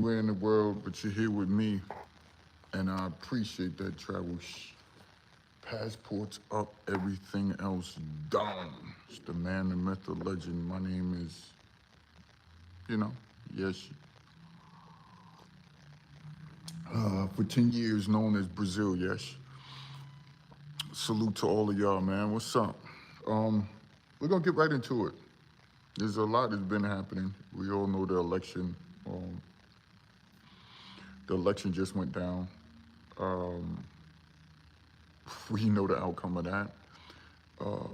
Where in the world, but you're here with me, and I appreciate that. Travel. Passports up, everything else down. It's the man, the myth, the legend. My name is, you know, Yesh. For 10 years known as Brazil, Yesh. Salute to all of y'all, man. What's up? Um, we're gonna get right into it. There's a lot that's been happening. We all know the election. The election just went down. Um, we know the outcome of that. Uh,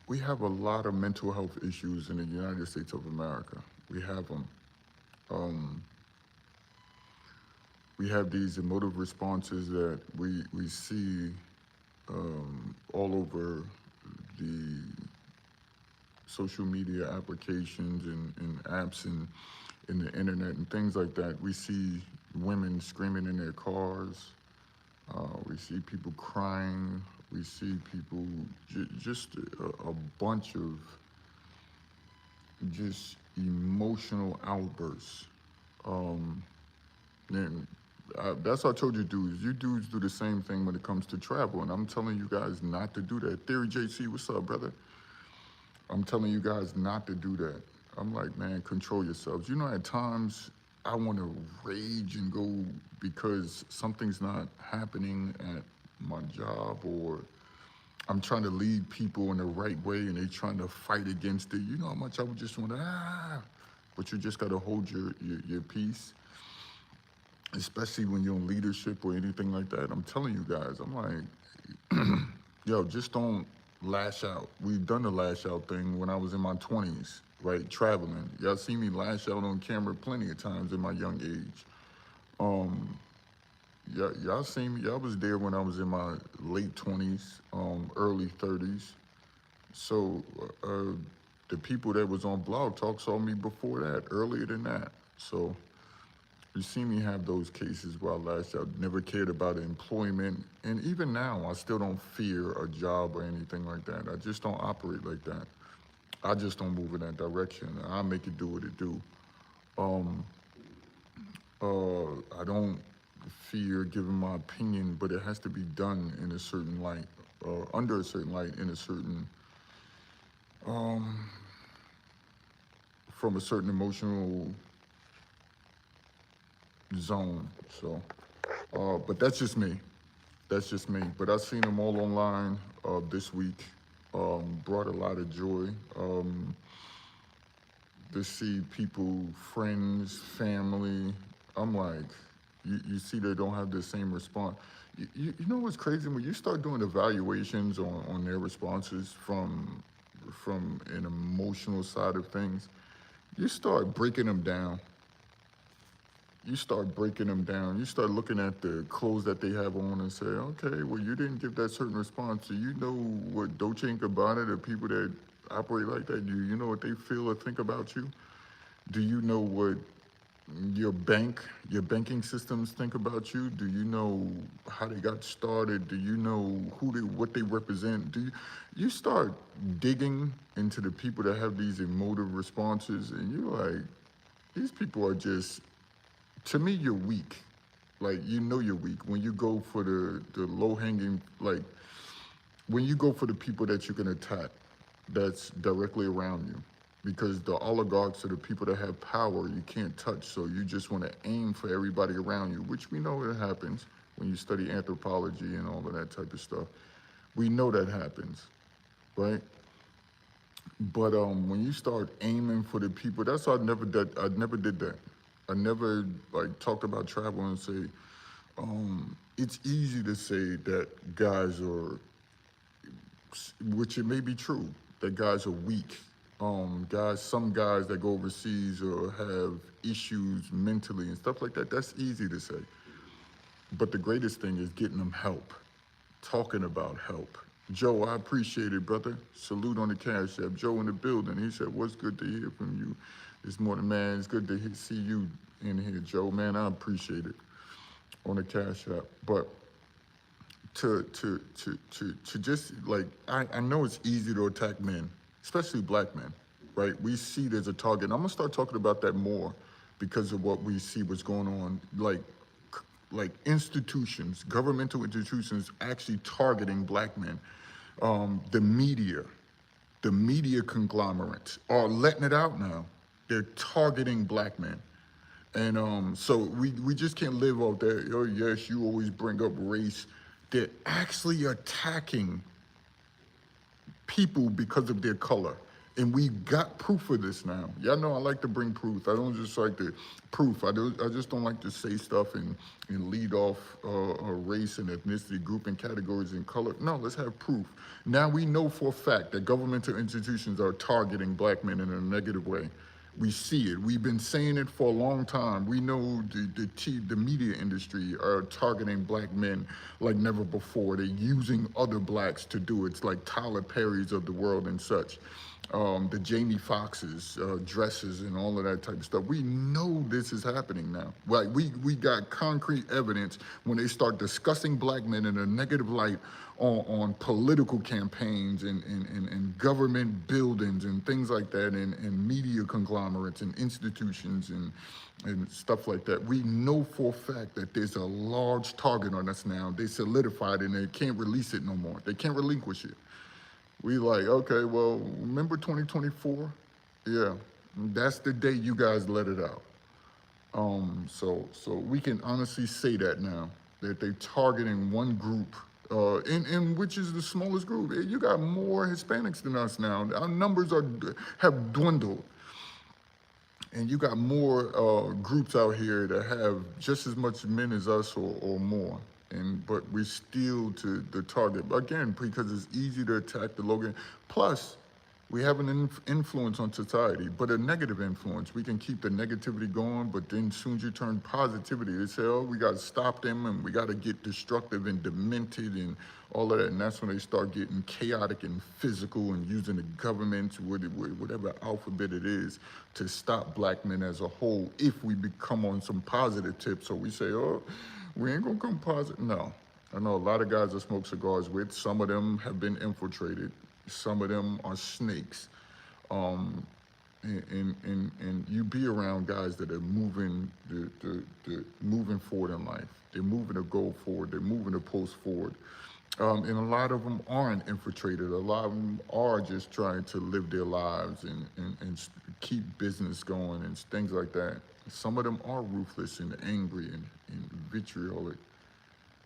we have a lot of mental health issues in the United States of America. We have them. Um, we have these emotive responses that we see all over the social media applications and apps and in the internet and things like that. We see women screaming in their cars. We see people crying. We see people just a bunch of just emotional outbursts. Um, and that's what I told you dudes. You dudes do the same thing when it comes to travel, and I'm telling you guys not to do that. Theory JC, what's up, brother? I'm telling you guys not to do that. I'm like, man, control yourselves. You know, at times I want to rage and go because something's not happening at my job, or I'm trying to lead people in the right way and they're trying to fight against it. You know how much I would just want to, but you just got to hold your peace, especially when you're in leadership or anything like that. I'm telling you guys, I'm like, yo, just don't lash out. We've done the lash out thing when I was in my 20s, right? Traveling. Y'all see me lash out on camera plenty of times in my young age. Um, y'all seen me. Y'all was there when I was in my late 20s, early 30s. So the people that was on Blog Talk saw me before that, earlier than that. So you see me have those cases where I lash out, never cared about employment. And even now, I still don't fear a job or anything like that. I just don't operate like that. I just don't move in that direction. I make it do what it do. Um, I don't fear giving my opinion, but it has to be done in a certain light, under a certain light, in a certain, um, from a certain emotional zone. So, but that's just me. That's just me. But I've seen them all online this week. Brought a lot of joy to see people, friends, family. I'm like, you see they don't have the same response. You know what's crazy? When you start doing evaluations on their responses from an emotional side of things, you start breaking them down. You start breaking them down. You start looking at the clothes that they have on and say, okay, well, you didn't give that certain response. Do you know what Dolce & Gabbana, the people that operate like that, do you know what they feel or think about you? Do you know what your banking systems think about you? Do you know how they got started? Do you know what they represent? You start digging into the people that have these emotive responses, and you're like, these people are just, to me, you're weak. Like, you know you're weak when you go for the low hanging, like when you go for the people that you can attack, that's directly around you. Because the oligarchs are the people that have power you can't touch. So you just want to aim for everybody around you, which we know it happens when you study anthropology and all of that type of stuff. We know that happens, right? But when you start aiming for the people, that's why I never did that. I never like talked about travel and say, it's easy to say that guys are, which it may be true, that guys are weak. Some guys that go overseas or have issues mentally and stuff like that, that's easy to say. But the greatest thing is getting them help, talking about help. Joe, I appreciate it, brother. Salute on the Cashapp. Joe in the building. He said, what's good to hear from you this morning, man? It's good to see you in here, Joe. Man, I appreciate it on the Cashapp. But to just like, I know it's easy to attack men, especially black men, right? We see there's a target. And I'm gonna start talking about that more because of what we see what's going on, like institutions, governmental institutions actually targeting black men. The media conglomerates are letting it out now. They're targeting black men. And so we just can't live off that. Oh, yes, you always bring up race. They're actually attacking people because of their color. And we got proof of this now. Y'all know I like to bring proof. I don't just like to proof. I just don't like to say stuff and lead off race and ethnicity, group and categories and color. No, let's have proof. Now we know for a fact that governmental institutions are targeting black men in a negative way. We see it. We've been saying it for a long time. We know the media industry are targeting black men like never before. They're using other blacks to do it. It's like Tyler Perry's of the world and such. The Jamie Foxx's dresses and all of that type of stuff. We know this is happening now. Like we got concrete evidence when they start discussing black men in a negative light on political campaigns and government buildings and things like that, and media conglomerates and institutions and stuff like that. We know for a fact that there's a large target on us now. They solidified it and they can't release it no more. They can't relinquish it. We like, okay, well, remember 2024? Yeah, that's the day you guys let it out. So we can honestly say that now, that they're targeting one group, in which is the smallest group. You got more Hispanics than us now. Our numbers have dwindled. And you got more groups out here that have just as much men as us or more. But we're still to the target, again, because it's easy to attack the Logan. Plus, we have an influence on society, but a negative influence. We can keep the negativity going, but then as soon as you turn positivity, they say, oh, we got to stop them and we got to get destructive and demented and all of that. And that's when they start getting chaotic and physical and using the government, whatever alphabet it is, to stop black men as a whole if we become on some positive tips. So we say, oh, we ain't gonna come positive. No, I know a lot of guys I smoke cigars with. Some of them have been infiltrated. Some of them are snakes. And you be around guys that are moving moving forward in life. They're moving to go forward. They're moving to post forward. And a lot of them aren't infiltrated. A lot of them are just trying to live their lives and keep business going and things like that. Some of them are ruthless and angry and vitriolic.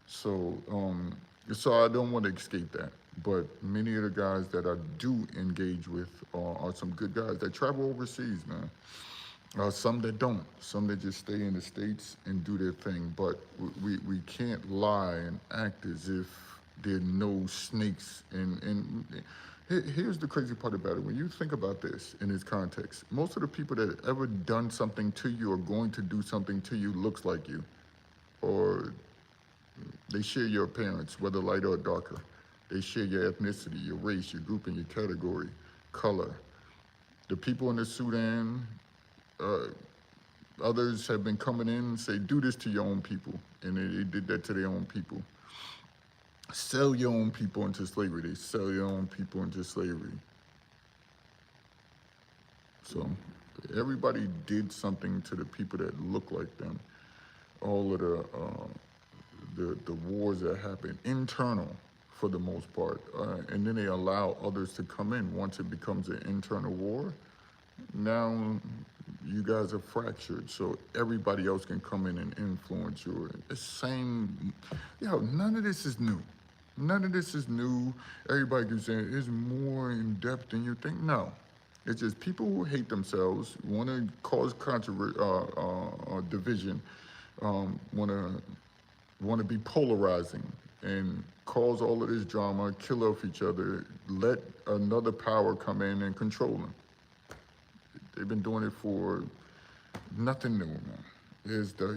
So I don't want to escape that. But many of the guys that I do engage with are some good guys that travel overseas, man. Some that don't. Some that just stay in the States and do their thing. But we can't lie and act as if there are no snakes. And here's the crazy part about it. When you think about this in its context, most of the people that have ever done something to you or going to do something to you looks like you. Or they share your appearance, whether lighter or darker. They share your ethnicity, your race, your group, and your category, color. The people in the Sudan, others have been coming in and say, do this to your own people. And they did that to their own people. Sell your own people into slavery. They sell your own people into slavery. So everybody did something to the people that look like them. All of the wars that happen, internal for the most part, and then they allow others to come in. Once it becomes an internal war, now you guys are fractured, so everybody else can come in and influence you. The same, none of this is new. None of this is new. Everybody keeps saying it's more in depth than you think. No, it's just people who hate themselves, want to cause division, want to be polarizing and cause all of this drama, kill off each other, let another power come in and control them. They've been doing it for nothing new, man.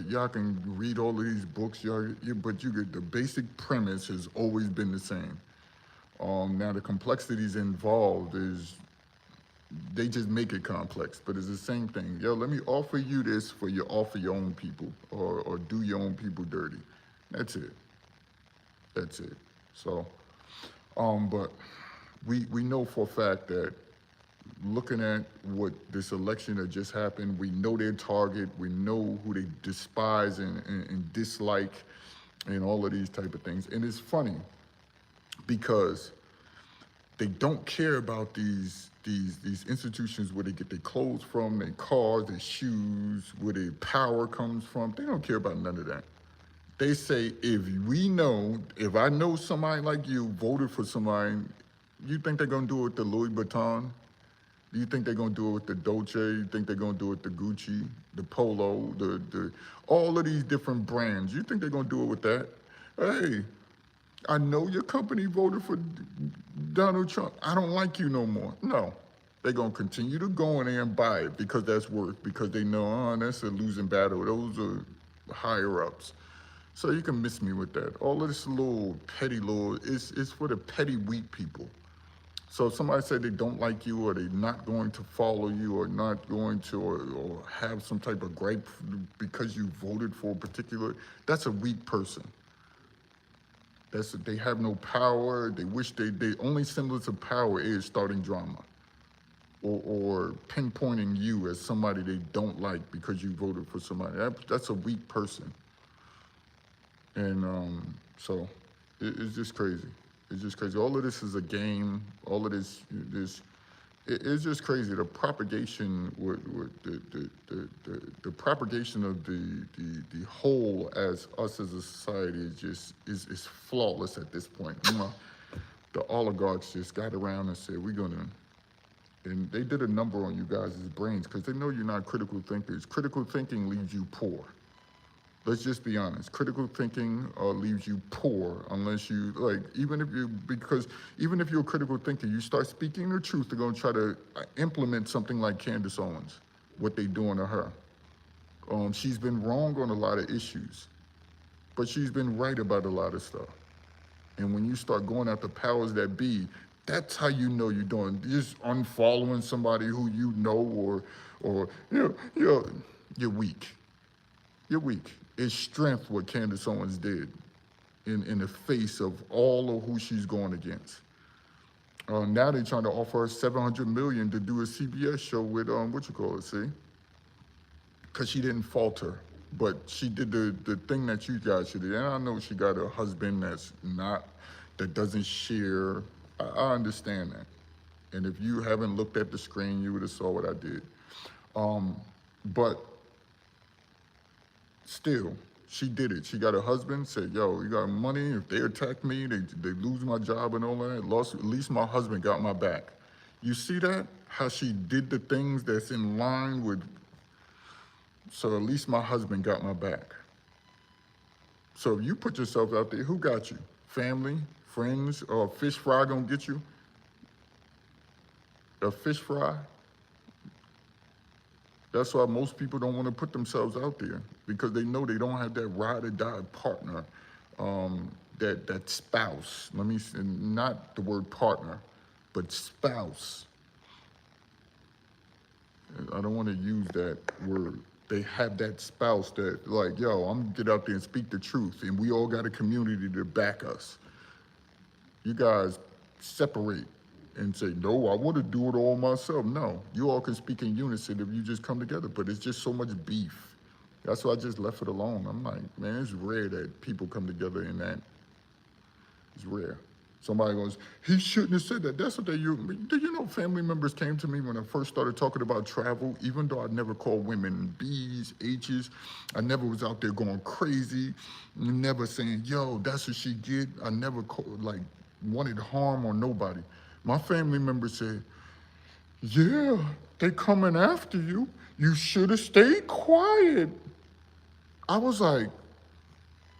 Y'all can read all of these books, but you get the basic premise has always been the same. Now the complexities involved is, they just make it complex, but it's the same thing. Let me offer you this for you offer your own people or do your own people dirty. That's it. That's it. So, but we know for a fact that looking at what this election that just happened, we know their target, we know who they despise and dislike, and all of these type of things. And it's funny because they don't care about these institutions where they get their clothes from, their cars, their shoes, where their power comes from. They don't care about none of that. They say, if I know somebody like you voted for somebody, you think they're gonna do it with the Louis Vuitton? Do you think they're gonna do it with the Dolce? You think they're gonna do it with the Gucci, the Polo, the all of these different brands? You think they're gonna do it with that? Hey, I know your company voted for Donald Trump. I don't like you no more. No, they're gonna continue to go in there and buy it because that's worth, because they know, oh, that's a losing battle. Those are higher ups. So you can miss me with that. All of this little petty it's for the petty weak people. So if somebody said they don't like you, or they're not going to follow you, or not going to, or have some type of gripe because you voted for a particular, that's a weak person. They have no power. They wish they only semblance of power is starting drama, or pinpointing you as somebody they don't like because you voted for somebody. That's a weak person. And so it's just crazy. It's just crazy. All of this is a game. All of it's just crazy. The propagation, the propagation of the whole as us as a society is flawless at this point. The oligarchs just got around and said, and they did a number on you guys' brains because they know you're not critical thinkers. Critical thinking leaves you poor. Let's just be honest. Critical thinking leaves you poor unless you, even if you're a critical thinker, you start speaking the truth, they're gonna try to implement something like Candace Owens, what they doing to her. She's been wrong on a lot of issues, but she's been right about a lot of stuff. And when you start going after powers that be, that's how you know you're doing. Just unfollowing somebody who you know, or you're weak. You're weak. It's strength what Candace Owens did in the face of all of who she's going against. Now they're trying to offer her $700 million to do a CBS show with, see? Because she didn't falter, but she did the thing that you guys should do. And I know she got a husband that doesn't share. I understand that. And if you haven't looked at the screen, you would have saw what I did. But still, she did it. She got a husband, said, yo, you got money. If they attack me, they lose my job and all that. At least my husband got my back. You see that? How she did the things that's in line with, so at least my husband got my back. So if you put yourself out there, who got you? Family, friends, or a fish fry gonna get you? A fish fry? That's why most people don't want to put themselves out there, because they know they don't have that ride or die partner, that spouse. Let me say, not the word partner, but spouse. I don't want to use that word. They have that spouse that, like, yo, I'm gonna get out there and speak the truth, and we all got a community to back us. You guys separate and say, no, I want to do it all myself. No, you all can speak in unison if you just come together, but it's just so much beef. That's why I just left it alone. I'm like, man, it's rare that people come together in that. It's rare. Somebody goes, he shouldn't have said that. That's what they use. Do you know family members came to me when I first started talking about travel, even though I never called women B's, H's. I never was out there going crazy, never saying, yo, that's what she get. I never wanted harm on nobody. My family members said, yeah, they coming after you. You should have stayed quiet. I was like,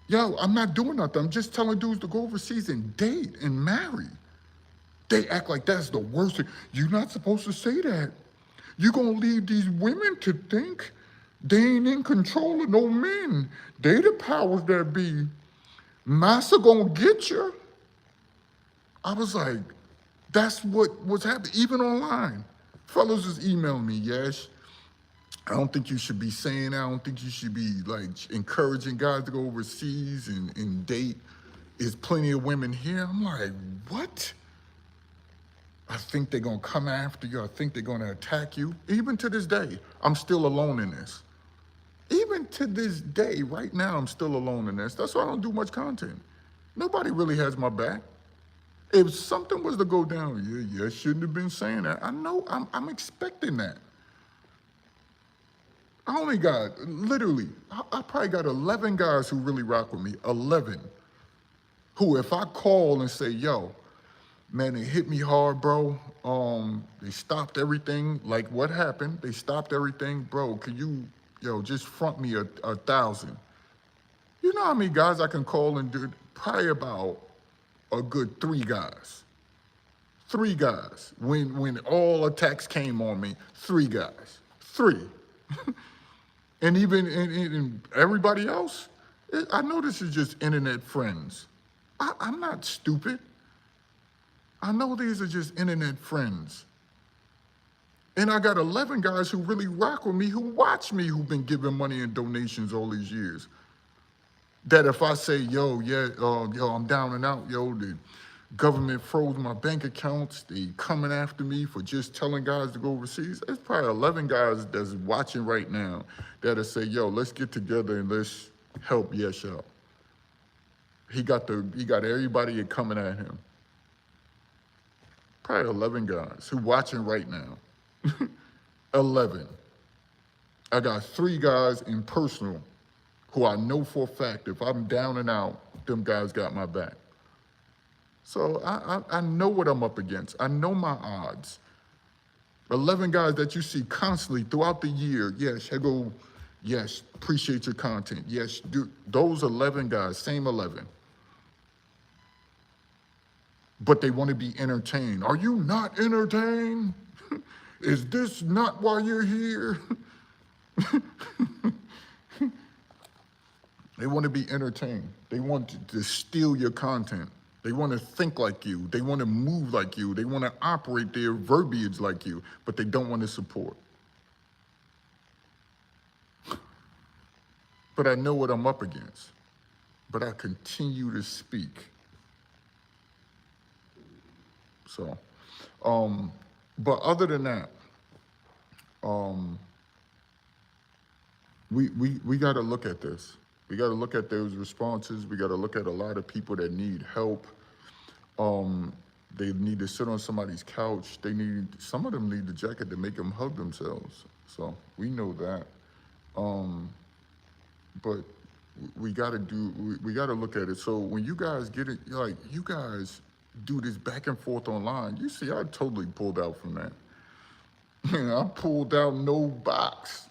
yo, I'm not doing nothing. I'm just telling dudes to go overseas and date and marry. They act like that's the worst thing. You're not supposed to say that. You're going to leave these women to think they ain't in control of no men. They the powers that be. Massa going to get you. I was like, that's what was happening, even online. Fellas is emailing me, Yesh. I don't think you should be saying that. I don't think you should be encouraging guys to go overseas and date. There's plenty of women here. I'm like, what? I think they're gonna come after you. I think they're gonna attack you. Even to this day, I'm still alone in this. Even to this day, right now, I'm still alone in this. That's why I don't do much content. Nobody really has my back. If something was to go down, yeah, shouldn't have been saying that. I know, I'm expecting that. I only got, literally, I probably got 11 guys who really rock with me. 11. Who, if I call and say, yo, man, they hit me hard, bro. They stopped everything. Like, what happened? They stopped everything. Bro, can you, just front me a 1,000? You know how many guys I can call and do? Probably about a good 3 guys. 3 guys. When all attacks came on me, 3 guys. 3. And even in everybody else, I know this is just internet friends. I'm not stupid. I know these are just internet friends. And I got 11 guys who really rock with me, who watch me, who've been giving money and donations all these years. That if I say, yo, I'm down and out, the government froze my bank accounts, they coming after me for just telling guys to go overseas. There's probably 11 guys that's watching right now that'll say, yo, let's get together and let's help Yesh out. He got everybody coming at him. Probably 11 guys who watching right now. 11. I got 3 guys in personal who I know for a fact, if I'm down and out, them guys got my back. So I know what I'm up against. I know my odds. 11 guys that you see constantly throughout the year. Yes, I go, yes, appreciate your content. Yes, dude, those 11 guys, same 11. But they want to be entertained. Are you not entertained? Is this not why you're here? They want to be entertained. They want to steal your content. They want to think like you. They want to move like you. They want to operate their verbiage like you, but they don't want to support. But I know what I'm up against. But I continue to speak. So, but other than that, we got to look at this. We got to look at those responses. We got to look at a lot of people that need help. They need to sit on somebody's couch. Some of them need the jacket to make them hug themselves. So we know that. But we got to look at it. So when you guys get it, like you guys do this back and forth online, you see, I totally pulled out from that. I pulled out no box.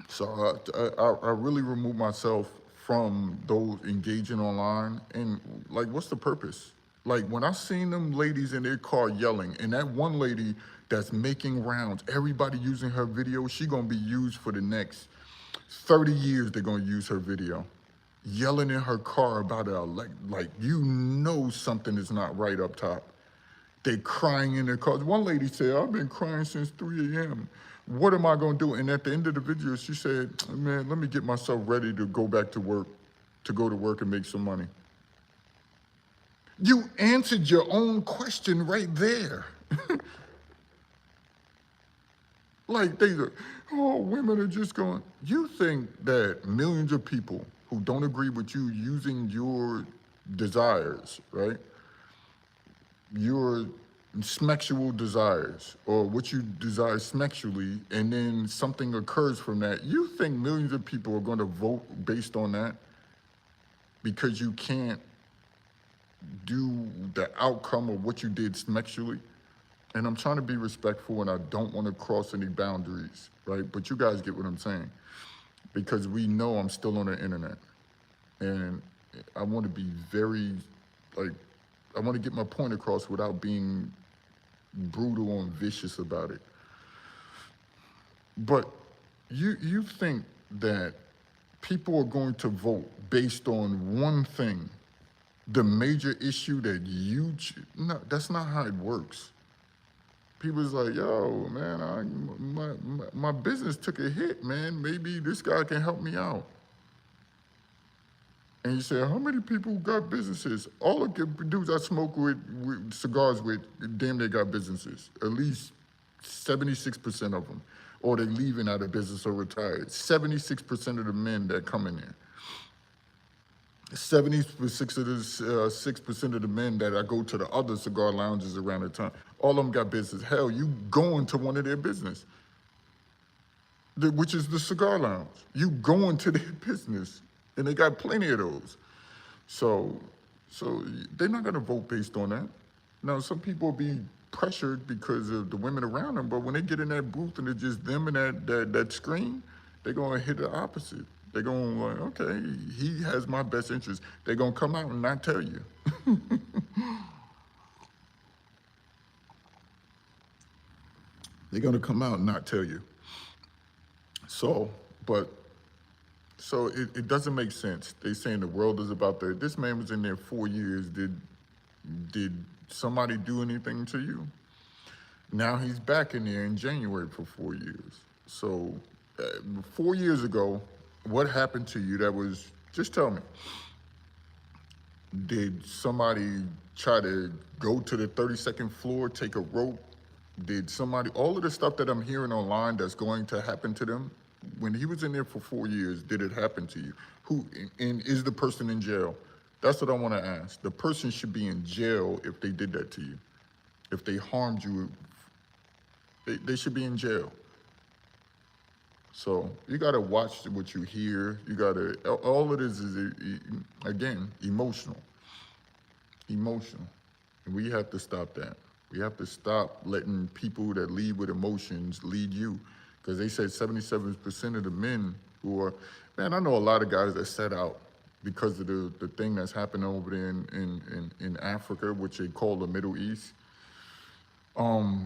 So I really removed myself from those engaging online. And like, what's the purpose? Like when I seen them ladies in their car yelling, and that one lady that's making rounds, everybody using her video, she gonna be used for the next 30 years, they're gonna use her video. Yelling in her car about it, like you know something is not right up top. They crying in their cars. One lady said, I've been crying since 3 a.m. What am I gonna do? And at the end of the video, she said, man, let me get myself ready to go back to work, to go to work and make some money. You answered your own question right there. Like women are just going, you think that millions of people who don't agree with you using your desires, right? Your sexual desires or what you desire sexually, and then something occurs from that, you think millions of people are going to vote based on that because you can't do the outcome of what you did sexually? And I'm trying to be respectful and I don't want to cross any boundaries, right? But you guys get what I'm saying, because we know I'm still on the internet and I want to be very, I want to get my point across without being brutal and vicious about it. But you think that people are going to vote based on one thing, the major issue that no, that's not how it works. People's like, yo, man, my business took a hit, man. Maybe this guy can help me out. And you say, how many people got businesses? All of the dudes I smoke with cigars with, damn, they got businesses. At least 76% of them. Or they leaving out of business or retired. 76% of the men that come in there. 76 of the 6% of the men that I go to the other cigar lounges around the time, all of them got business. Hell, you going to one of their business, which is the cigar lounge. You going to their business, and they got plenty of those. So they're not gonna vote based on that. Now, some people will be pressured because of the women around them, but when they get in that booth and it's just them and that screen, they're gonna hit the opposite. They're gonna like, okay, he has my best interest. They're gonna come out and not tell you. They're gonna come out and not tell you. So, but so it doesn't make sense. They saying the world is about to. This man was in there 4 years. Did somebody do anything to you? Now he's back in there in January for 4 years. So 4 years ago, what happened to you that was, just tell me. Did somebody try to go to the 32nd floor, take a rope? Did somebody, all of the stuff that I'm hearing online that's going to happen to them, when he was in there for 4 years, did it happen to you? Who, and is the person in jail? That's what I want to ask. The person should be in jail if they did that to you. If they harmed you, they should be in jail. So you got to watch what you hear. You got to, all of this is, again, emotional. Emotional. And we have to stop that. We have to stop letting people that lead with emotions lead you. Because they said 77% of the men who are, man, I know a lot of guys that set out because of the thing that's happening over there in Africa, which they call the Middle East. I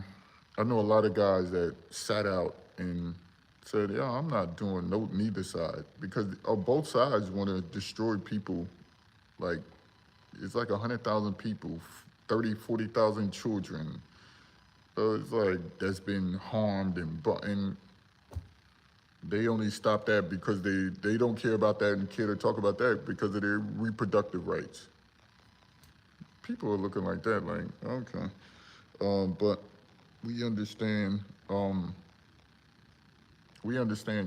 know a lot of guys that sat out and said, yeah, I'm not doing neither side, because both sides want to destroy people. Like, it's like 100,000 people, 30, 40,000 children. It's like that's been harmed, and they only stop that because they don't care about that and care to talk about that because of their reproductive rights. People are looking like that, like, okay. But we understand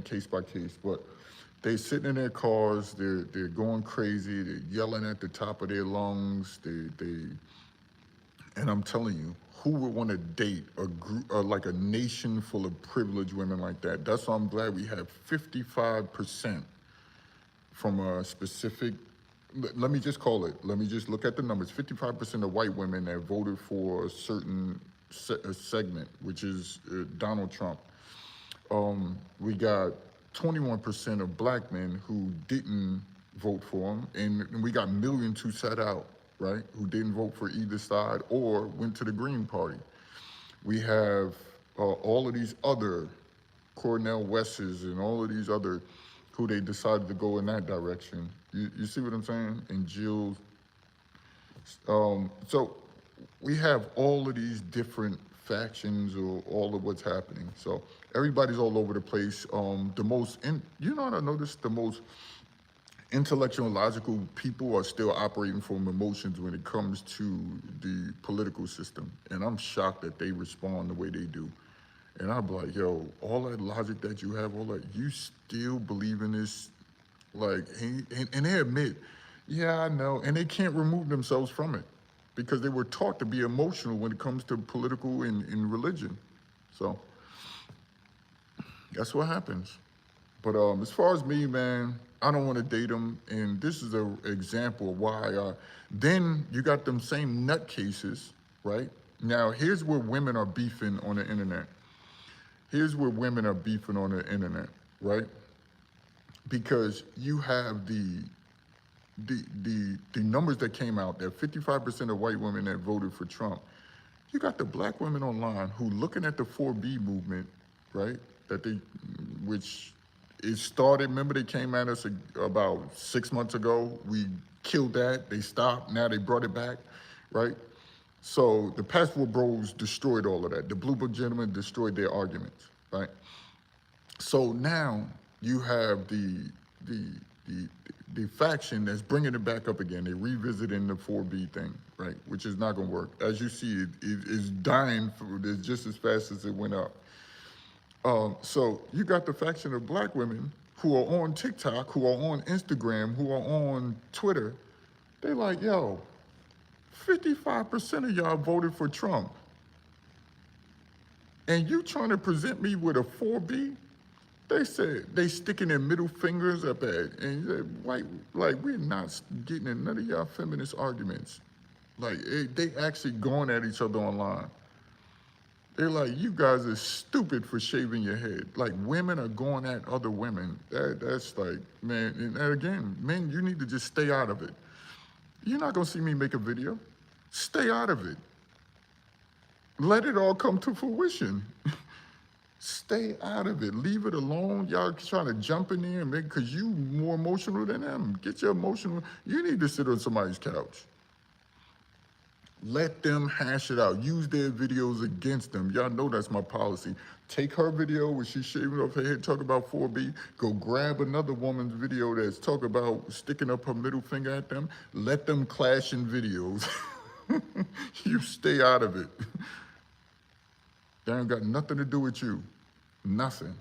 case by case, but they sitting in their cars, they're going crazy, they're yelling at the top of their lungs, and I'm telling you, who would want to date a group, like a nation full of privileged women like that? That's why I'm glad we have 55% from a specific, let me just call it, let me just look at the numbers, 55% of white women that voted for a certain segment, which is Donald Trump. We got 21% of black men who didn't vote for him, and we got millions who sat out, right, who didn't vote for either side or went to the Green Party. We have all of these other Cornel Wesses and all of these other who they decided to go in that direction. You see what I'm saying? And Jill. So we have all of these different factions or all of what's happening. So everybody's all over the place. You know what I noticed? The most intellectual and logical people are still operating from emotions when it comes to the political system. And I'm shocked that they respond the way they do. And I'm like, yo, all that logic that you have, all that, you still believe in this? Like, and they admit, yeah, I know. And they can't remove themselves from it because they were taught to be emotional when it comes to political and religion. So that's what happens. But as far as me, man, I don't want to date them. And this is an example of why. Then you got them same nutcases, right? Now, here's where women are beefing on the internet. Here's where women are beefing on the internet, right? Because you have the numbers that came out, that 55% of white women that voted for Trump. You got the black women online who looking at the 4B movement, right? Which it started, remember they came at us about 6 months ago. We killed that, they stopped, now they brought it back, right? So the Passport Bros destroyed all of that. The Blue Book gentlemen destroyed their arguments, right? So now you have the faction that's bringing it back up again. They're revisiting the 4B thing, right? Which is not going to work. As you see, it's dying just as fast as it went up. So you got the faction of black women who are on TikTok, who are on Instagram, who are on Twitter. They like, yo, 55% of y'all voted for Trump. And you trying to present me with a 4B? They said they sticking their middle fingers up at, and like we're not getting in none of y'all feminist arguments. Like they actually going at each other online. They're like, you guys are stupid for shaving your head. Like women are going at other women. That's like, man, and again, men, you need to just stay out of it. You're not gonna see me make a video. Stay out of it. Let it all come to fruition. Stay out of it. Leave it alone. Y'all trying to jump in there and make, because you more emotional than them. Get your emotional, you need to sit on somebody's couch. Let them hash it out. Use their videos against them. Y'all know that's my policy. Take her video where she's shaving off her head, talk about 4B. Go grab another woman's video that's talk about sticking up her middle finger at them. Let them clash in videos. You stay out of it. That ain't got nothing to do with you. Nothing.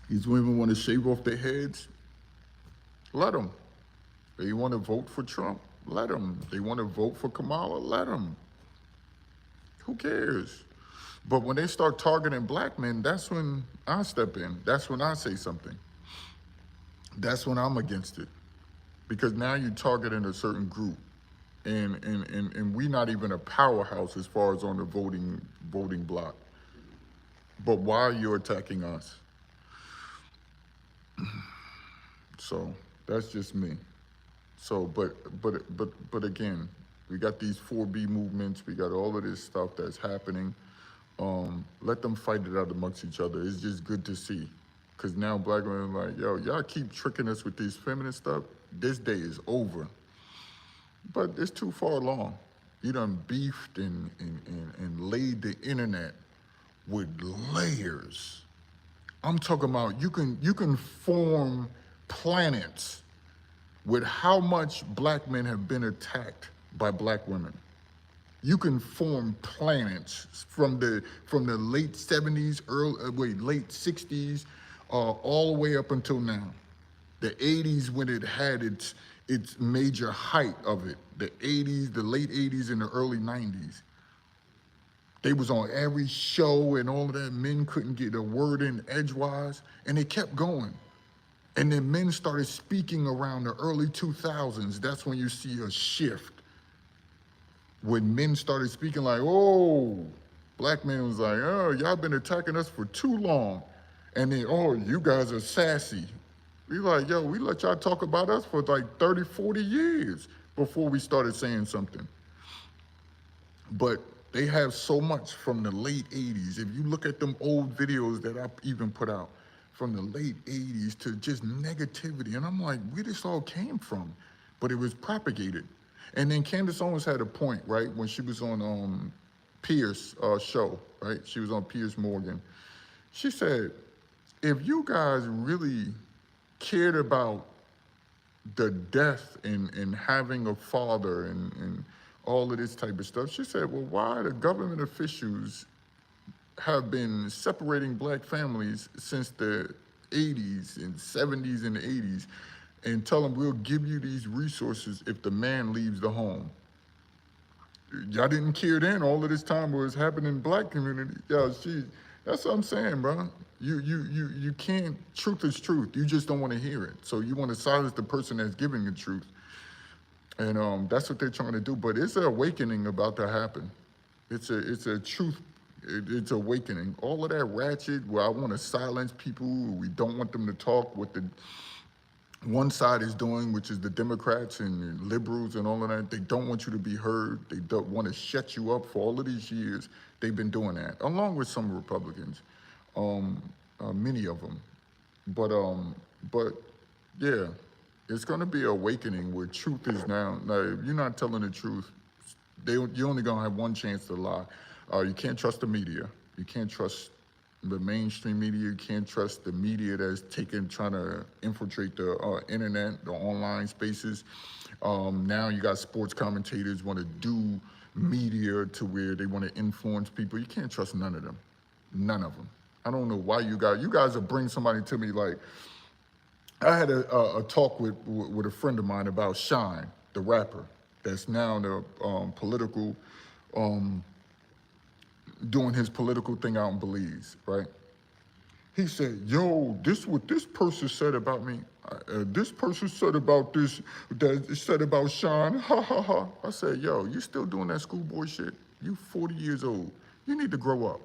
These women want to shave off their heads. Let them. They want to vote for Trump. Let them. They want to vote for Kamala. Let them. Who cares? But when they start targeting black men, that's when I step in. That's when I say something. That's when I'm against it. Because now you're targeting a certain group. And we're not even a powerhouse as far as on the voting block. But why are you attacking us? So that's just me. So, but again, we got these 4B movements. We got all of this stuff that's happening. Let them fight it out amongst each other. It's just good to see. Because now black women are like, yo, y'all keep tricking us with this feminist stuff. This day is over. But it's too far along. You done beefed and laid the internet with layers. I'm talking about you can form planets with how much black men have been attacked by black women. You can form planets from the late 70s, late 60s, all the way up until now. The 80s when it had its major height of it. The 80s, the late 80s and the early 90s. They was on every show and all of that. Men couldn't get a word in edgewise, and they kept going. And then men started speaking around the early 2000s. That's when you see a shift. When men started speaking like, oh, black men was like, oh, y'all been attacking us for too long. And then, oh, you guys are sassy. We like, yo, we let y'all talk about us for like 30, 40 years before we started saying something. But they have so much from the late 80s. If you look at them old videos that I even put out from the late 80s to just negativity. And I'm like, where this all came from? But it was propagated. And then Candace Owens had a point, right? When she was on Pierce show, right? She was on Piers Morgan. She said, if you guys really cared about the death and having a father and all of this type of stuff, she said, well, why the government officials have been separating black families since the 80s and 70s and the 80s and tell them we'll give you these resources if the man leaves the home. Y'all didn't care then, all of this time was happening in black community. Yeah, that's what I'm saying, bro. You can't, truth is truth. You just don't want to hear it. So you want to silence the person that's giving the truth. And that's what they're trying to do. But it's an awakening about to happen. It's a truth, it's awakening. All of that ratchet where I want to silence people, we don't want them to talk, what the one side is doing, which is the Democrats and liberals and all of that. They don't want you to be heard. They don't want to shut you up for all of these years. They've been doing that, along with some Republicans. Many of them, but yeah, it's gonna be an awakening where truth is now. Now, if you're not telling the truth, you're only gonna have one chance to lie. You can't trust the media. You can't trust The mainstream media, you can't trust the media that's trying to infiltrate the internet, the online spaces. Now you got sports commentators want to do media to where they want to influence people. You can't trust none of them. None of them. I don't know why you guys will bring somebody to me like, I had a talk with a friend of mine about Shine, the rapper, that's now the political, doing his political thing out in Belize, right? He said, yo, this what this person said about me. This person said about this, that said about Sean, ha ha ha. I said, yo, you still doing that schoolboy shit? You 40 years old. You need to grow up.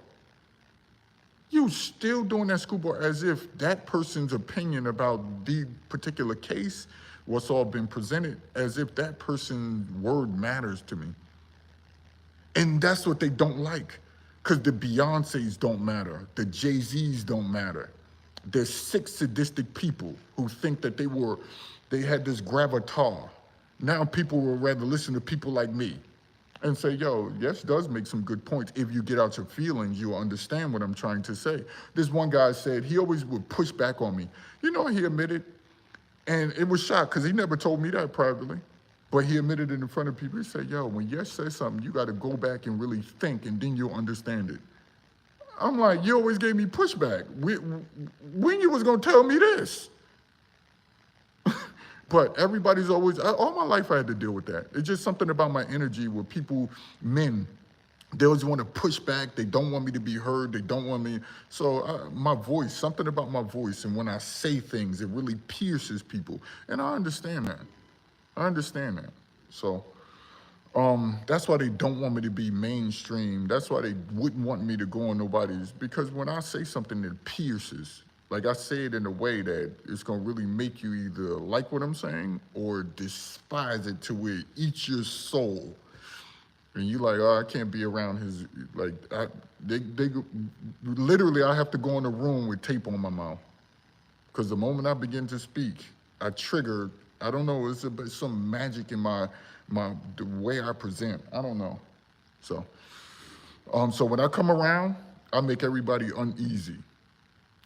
You still doing that schoolboy as if that person's opinion about the particular case, what's all been presented, as if that person's word matters to me. And that's what they don't like. Because the Beyoncés don't matter. The Jay-Z's don't matter. There's sick, sadistic people who think that they had this gravatar. Now people will rather listen to people like me and say, yo, Yesh does make some good points. If you get out your feelings, you'll understand what I'm trying to say. This one guy said he always would push back on me. You know, he admitted, and it was shocked because he never told me that privately. But he admitted it in front of people. He said, yo, when Yesh says something, you got to go back and really think, and then you'll understand it. I'm like, you always gave me pushback. When you was going to tell me this? But everybody's always, all my life I had to deal with that. It's just something about my energy where people, men, they always want to push back. They don't want me to be heard. They don't want me. So my voice, something about my voice, and when I say things, it really pierces people. And I understand that. I understand that. So that's why they don't want me to be mainstream. That's why they wouldn't want me to go on nobody's, because when I say something that pierces, like I say it in a way that it's gonna really make you either like what I'm saying or despise it to where it eats your soul. And you like, oh, I can't be around his, like, they literally, I have to go in a room with tape on my mouth. Because the moment I begin to speak, I trigger, I don't know, it's some magic in the way I present. I don't know. So when I come around, I make everybody uneasy.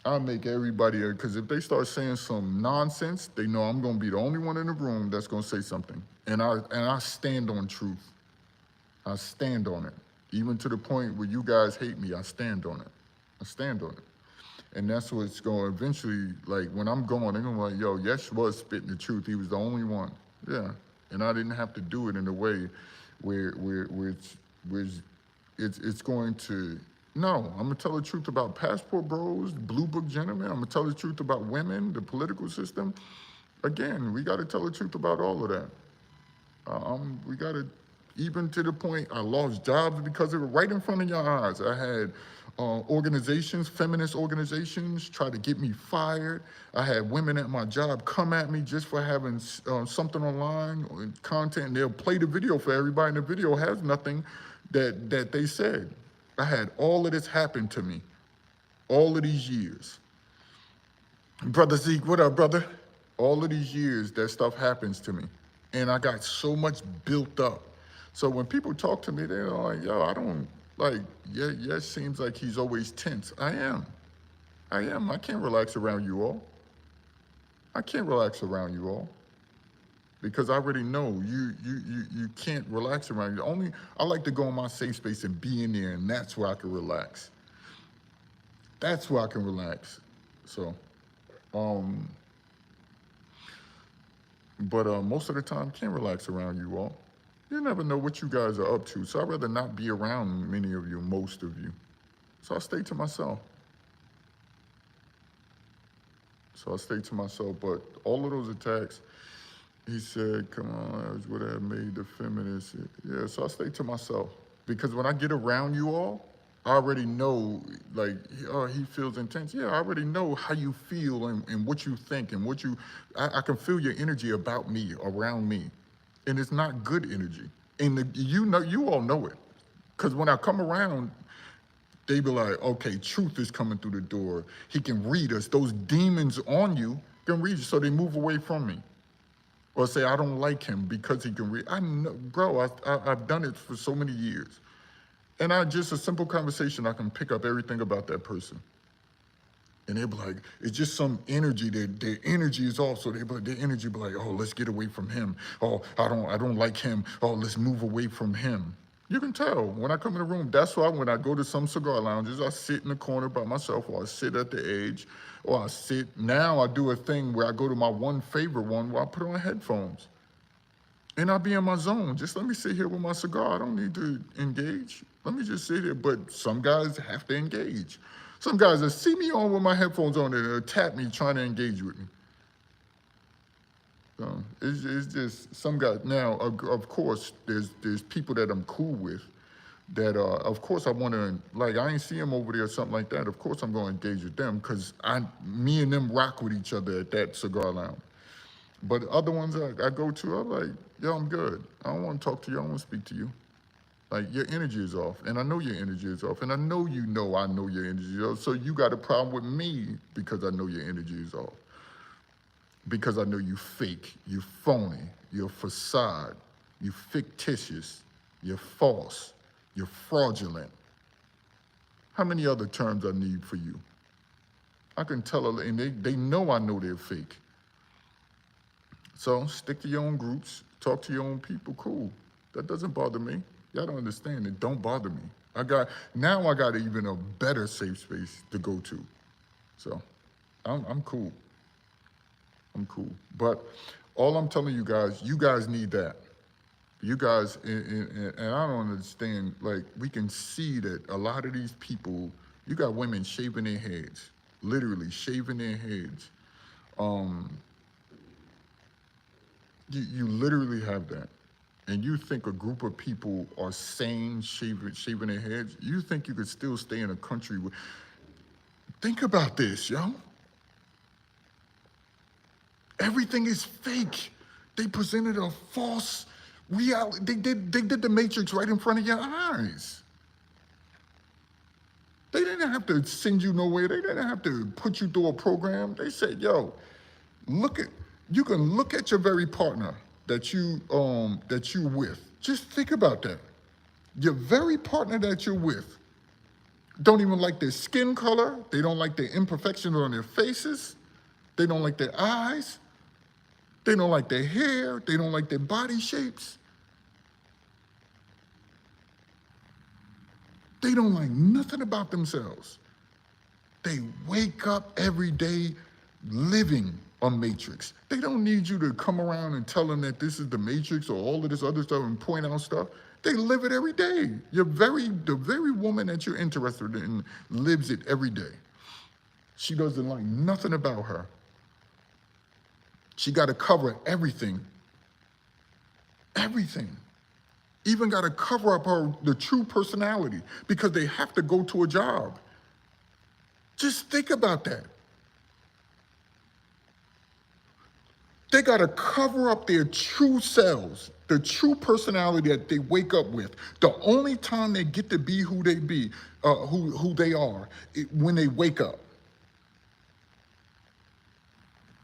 I make everybody, because if they start saying some nonsense, they know I'm gonna be the only one in the room that's gonna say something. And I stand on truth. I stand on it. Even to the point where you guys hate me, I stand on it. I stand on it. And that's what's going to eventually, like, when I'm going, they're going to be like, yo, Yesh was spitting the truth. He was the only one. Yeah. And I didn't have to do it in a way where it's going to, no, I'm going to tell the truth about passport bros, blue book gentlemen. I'm going to tell the truth about women, the political system. Again, we got to tell the truth about all of that. We got to, even to the point I lost jobs because of it right in front of your eyes. I had organizations, feminist organizations, try to get me fired. I had women at my job come at me just for having something online or content, and they'll play the video for everybody, and the video has nothing that they said. I had all of this happen to me, all of these years. Brother Zeke, what up, brother? All of these years, that stuff happens to me, and I got so much built up. So when people talk to me, they're like, yo, I don't, like, Yesh seems like he's always tense. I am. I can't relax around you all. I can't relax around you all. Because I already know you can't relax around you. I like to go in my safe space and be in there, and that's where I can relax. That's where I can relax. So, but most of the time, can't relax around you all. You never know what you guys are up to, so I'd rather not be around many of you, most of you. So I stay to myself. But all of those attacks, he said, come on, that's what I made the feminists. Yeah, so I stay to myself. Because when I get around you all, I already know, like, oh, he feels intense. Yeah, I already know how you feel and what you think and I can feel your energy about me, around me. And it's not good energy. And you all know it. Because when I come around, they be like, okay, truth is coming through the door. He can read us. Those demons on you can read you, so they move away from me. Or say, I don't like him because he can read. I know, bro, I've done it for so many years. And just a simple conversation, I can pick up everything about that person. And they'll be like, it's just some energy. Their energy is off. So their energy be like, oh, let's get away from him. Oh, I don't like him. Oh, let's move away from him. You can tell when I come in the room. That's why when I go to some cigar lounges, I sit in the corner by myself, or I sit at the edge, or I sit. Now I do a thing where I go to my one favorite one where I put on headphones. And I'll be in my zone. Just let me sit here with my cigar. I don't need to engage. Let me just sit here. But some guys have to engage. Some guys that see me on with my headphones on and tap me trying to engage with me. So it's just some guys. Now, of course, there's people that I'm cool with that, of course, I want to, like, I ain't see them over there or something like that. Of course, I'm going to engage with them because me and them rock with each other at that cigar lounge. But other ones I go to, I'm like, yo, I'm good. I don't want to talk to you. I don't want to speak to you. Like, your energy is off. And I know your energy is off. And I know I know your energy is off. So you got a problem with me because I know your energy is off. Because I know you fake, you phony, you're facade, you fictitious, you're false, you're fraudulent. How many other terms I need for you? I can tell, and they know I know they're fake. So stick to your own groups, talk to your own people, cool. That doesn't bother me. Y'all don't understand it, don't bother me. Now I got even a better safe space to go to. So I'm cool. I'm cool. But all I'm telling you guys need that. You guys, and I don't understand, like, we can see that a lot of these people, you got women shaving their heads, literally shaving their heads. You literally have that. And you think a group of people are sane, shaving their heads? You think you could still stay in a country with... Think about this, yo. Everything is fake. They presented a false reality. They did the Matrix right in front of your eyes. They didn't have to send you nowhere. They didn't have to put you through a program. They said, yo, you can look at your very partner that you with. Just think about that. Your very partner that you're with don't even like their skin color. They don't like their imperfections on their faces. They don't like their eyes. They don't like their hair. They don't like their body shapes. They don't like nothing about themselves. They wake up every day living a matrix. They don't need you to come around and tell them that this is the matrix or all of this other stuff and point out stuff. They live it every day. The very woman that you're interested in lives it every day. She doesn't like nothing about her. She got to cover everything. Everything. Even got to cover up the true personality because they have to go to a job. Just think about that. They got to cover up their true selves, the true personality that they wake up with. The only time they get to be who they are, when they wake up.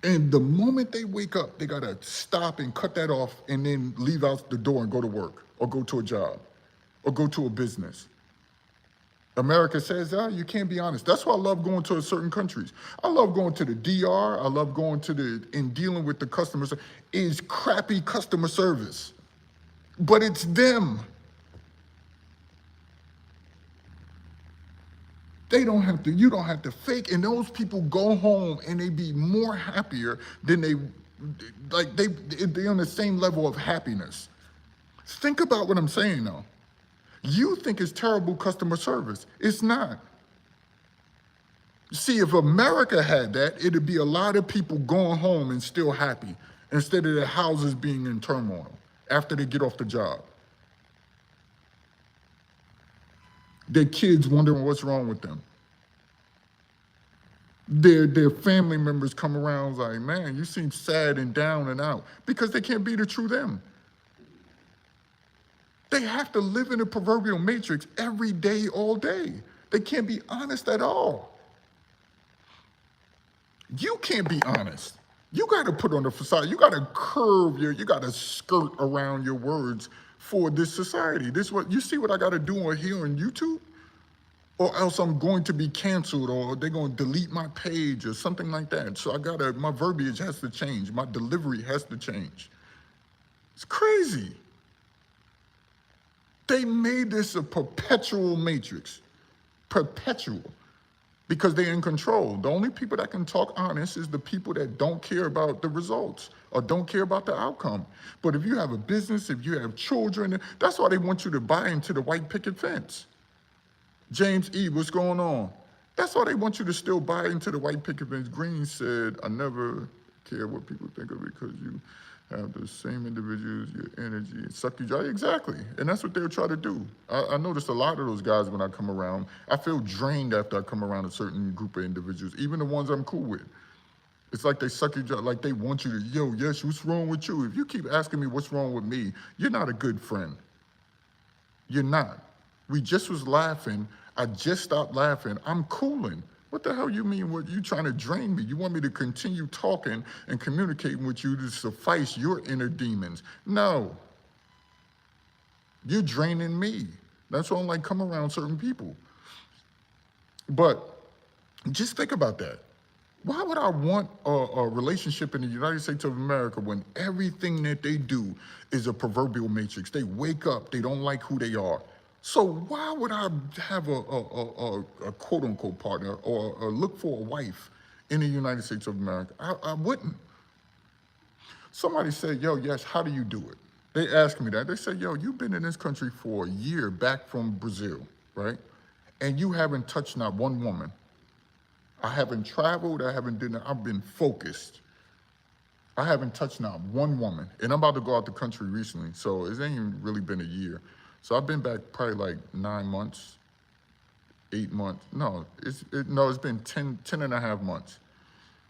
And the moment they wake up, they got to stop and cut that off and then leave out the door and go to work or go to a job or go to a business. America says, you can't be honest. That's why I love going to certain countries. I love going to the DR. I love going and dealing with the customers. It's crappy customer service, but it's them. You don't have to fake. And those people go home and they be more happier than they're on the same level of happiness. Think about what I'm saying though. You think it's terrible customer service. It's not. See, if America had that, it'd be a lot of people going home and still happy instead of their houses being in turmoil after they get off the job. Their kids wondering what's wrong with them. Their family members come around like, man, you seem sad and down and out because they can't be the true them. They have to live in a proverbial matrix every day, all day. They can't be honest at all. You can't be honest. You got to put on the facade. You got to you got to skirt around your words for this society. You see what I got to do on here on YouTube? or else I'm going to be canceled, or they're going to delete my page or something like that. So my verbiage has to change. My delivery has to change. It's crazy. They made this a perpetual matrix, perpetual, because they're in control. The only people that can talk honest is the people that don't care about the results or don't care about the outcome. But if you have a business, if you have children, that's why they want you to buy into the white picket fence. James E., what's going on? That's why they want you to still buy into the white picket fence. Green said, I never care what people think of it because you have the same individuals, your energy, suck you dry. Exactly. And that's what they'll try to do. I noticed a lot of those guys when I come around, I feel drained after I come around a certain group of individuals, even the ones I'm cool with. It's like they suck you dry, like they want you to, yo, yes, what's wrong with you? If you keep asking me what's wrong with me, you're not a good friend. You're not. We just was laughing. I just stopped laughing. I'm cooling. What the hell you mean? What you trying to drain me? You want me to continue talking and communicating with you to suffice your inner demons? No. You're draining me. That's why I don't like come around certain people. But just think about that. Why would I want a relationship in the United States of America when everything that they do is a proverbial matrix? They wake up, they don't like who they are. So why would I have a quote-unquote partner or look for a wife in the United States of America? I wouldn't. Somebody said, yo, Yesh, how do you do it? They asked me that. They said, yo, you've been in this country for a year back from Brazil, right? And you haven't touched not one woman. I haven't traveled, I've been focused. I haven't touched not one woman. And I'm about to go out the country recently, so it ain't even really been a year. So I've been back probably like 9 months, 8 months. No, it's been 10 and a half months.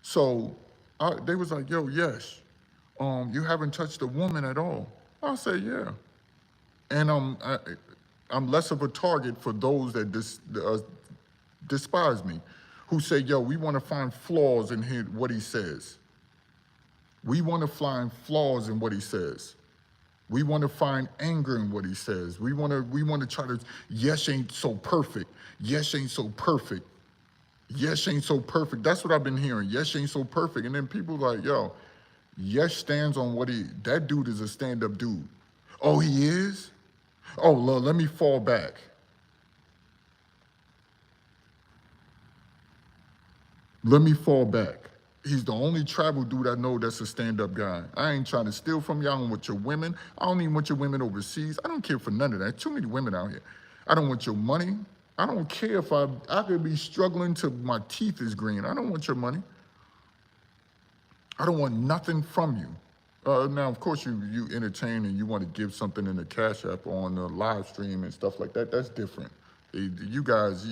So they was like, yo, Yesh, you haven't touched a woman at all. I say, yeah. And I'm less of a target for those that despise me, who say, yo, we want to find flaws in what he says. We want to find flaws in what he says. We want to find anger in what he says. We want to try to, Yesh ain't so perfect. Yesh ain't so perfect. Yesh ain't so perfect. That's what I've been hearing. Yesh ain't so perfect. And then people like, yo, Yesh stands on that dude is a stand-up dude. Oh, he is? Oh, let me fall back. Let me fall back. He's the only travel dude I know that's a stand-up guy. I ain't trying to steal from you. I don't want your women. I don't even want your women overseas. I don't care for none of that. Too many women out here. I don't want your money. I don't care if I could be struggling till my teeth is green. I don't want your money. I don't want nothing from you. Now, of course, you entertain and you want to give something in the Cashapp on the live stream and stuff like that. That's different. You guys,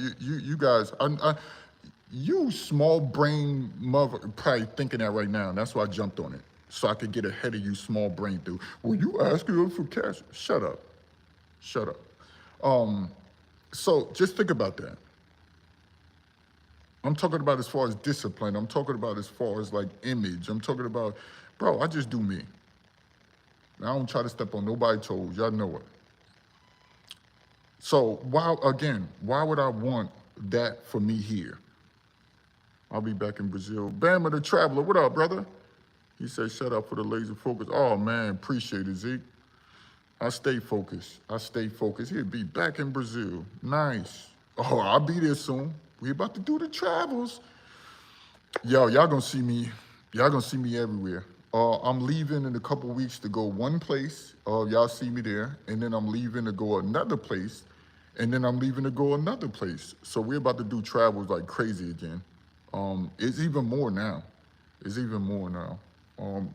you small brain mother probably thinking that right now. And that's why I jumped on it. So I could get ahead of you small brain through. Well, you asking for cash. Shut up. Shut up. So just think about that. I'm talking about as far as discipline. I'm talking about as far as like image. I'm talking about, bro, I just do me. I don't try to step on nobody's toes. Y'all know it. So why would I want that for me here? I'll be back in Brazil. Bama the Traveler, what up, brother? He said, shut up for the laser focus. Oh, man, appreciate it, Zeke. I stay focused. He'll be back in Brazil. Nice. Oh, I'll be there soon. We about to do the travels. Yo, y'all gonna see me everywhere. I'm leaving in a couple weeks to go one place. Y'all see me there. And then I'm leaving to go another place. And then I'm leaving to go another place. So we're about to do travels like crazy again. It's even more now.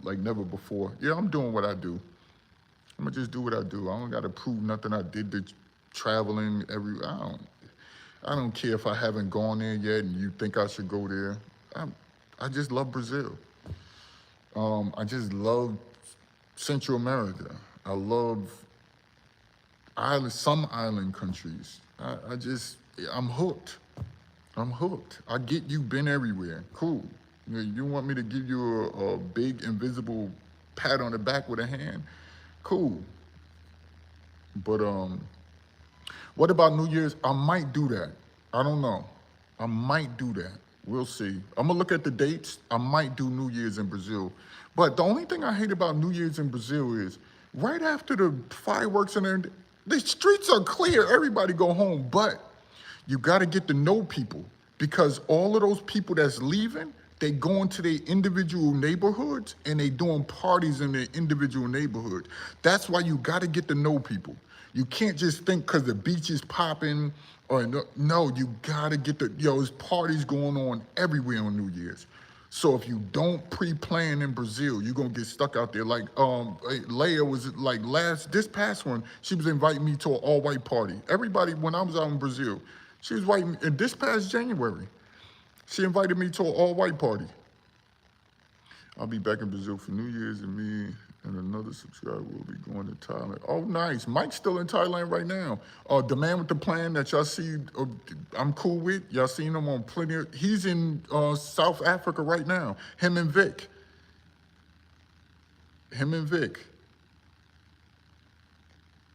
Like never before. Yeah, I'm doing what I do. I'm gonna just do what I do. I don't gotta prove nothing. I did the traveling I don't care if I haven't gone there yet and you think I should go there. I just love Brazil. I just love Central America. I love some island countries. I'm hooked. I get you been everywhere. Cool. You want me to give you a big invisible pat on the back with a hand? Cool. But what about New Year's? I might do that. I don't know. I might do that. We'll see. I'm gonna look at the dates. I might do New Year's in Brazil. But the only thing I hate about New Year's in Brazil is right after the fireworks and everything, the streets are clear. Everybody go home. But you got to get to know people because all of those people that's leaving, they go into their individual neighborhoods and they doing parties in their individual neighborhood. That's why you got to get to know people. You can't just think because the beach is popping or no, you got to get the, there's parties going on everywhere on New Year's. So if you don't pre-plan in Brazil, you're gonna get stuck out there. Like Leia was like this past one, she was inviting me to an all-white party. Everybody, when I was out in Brazil, she was inviting me, and this past January, she invited me to an all-white party. I'll be back in Brazil for New Year's, and me and another subscriber will be going to Thailand. Oh, nice. Mike's still in Thailand right now. The man with the plan that y'all see, I'm cool with. Y'all seen him on plenty of, he's in South Africa right now. Him and Vic.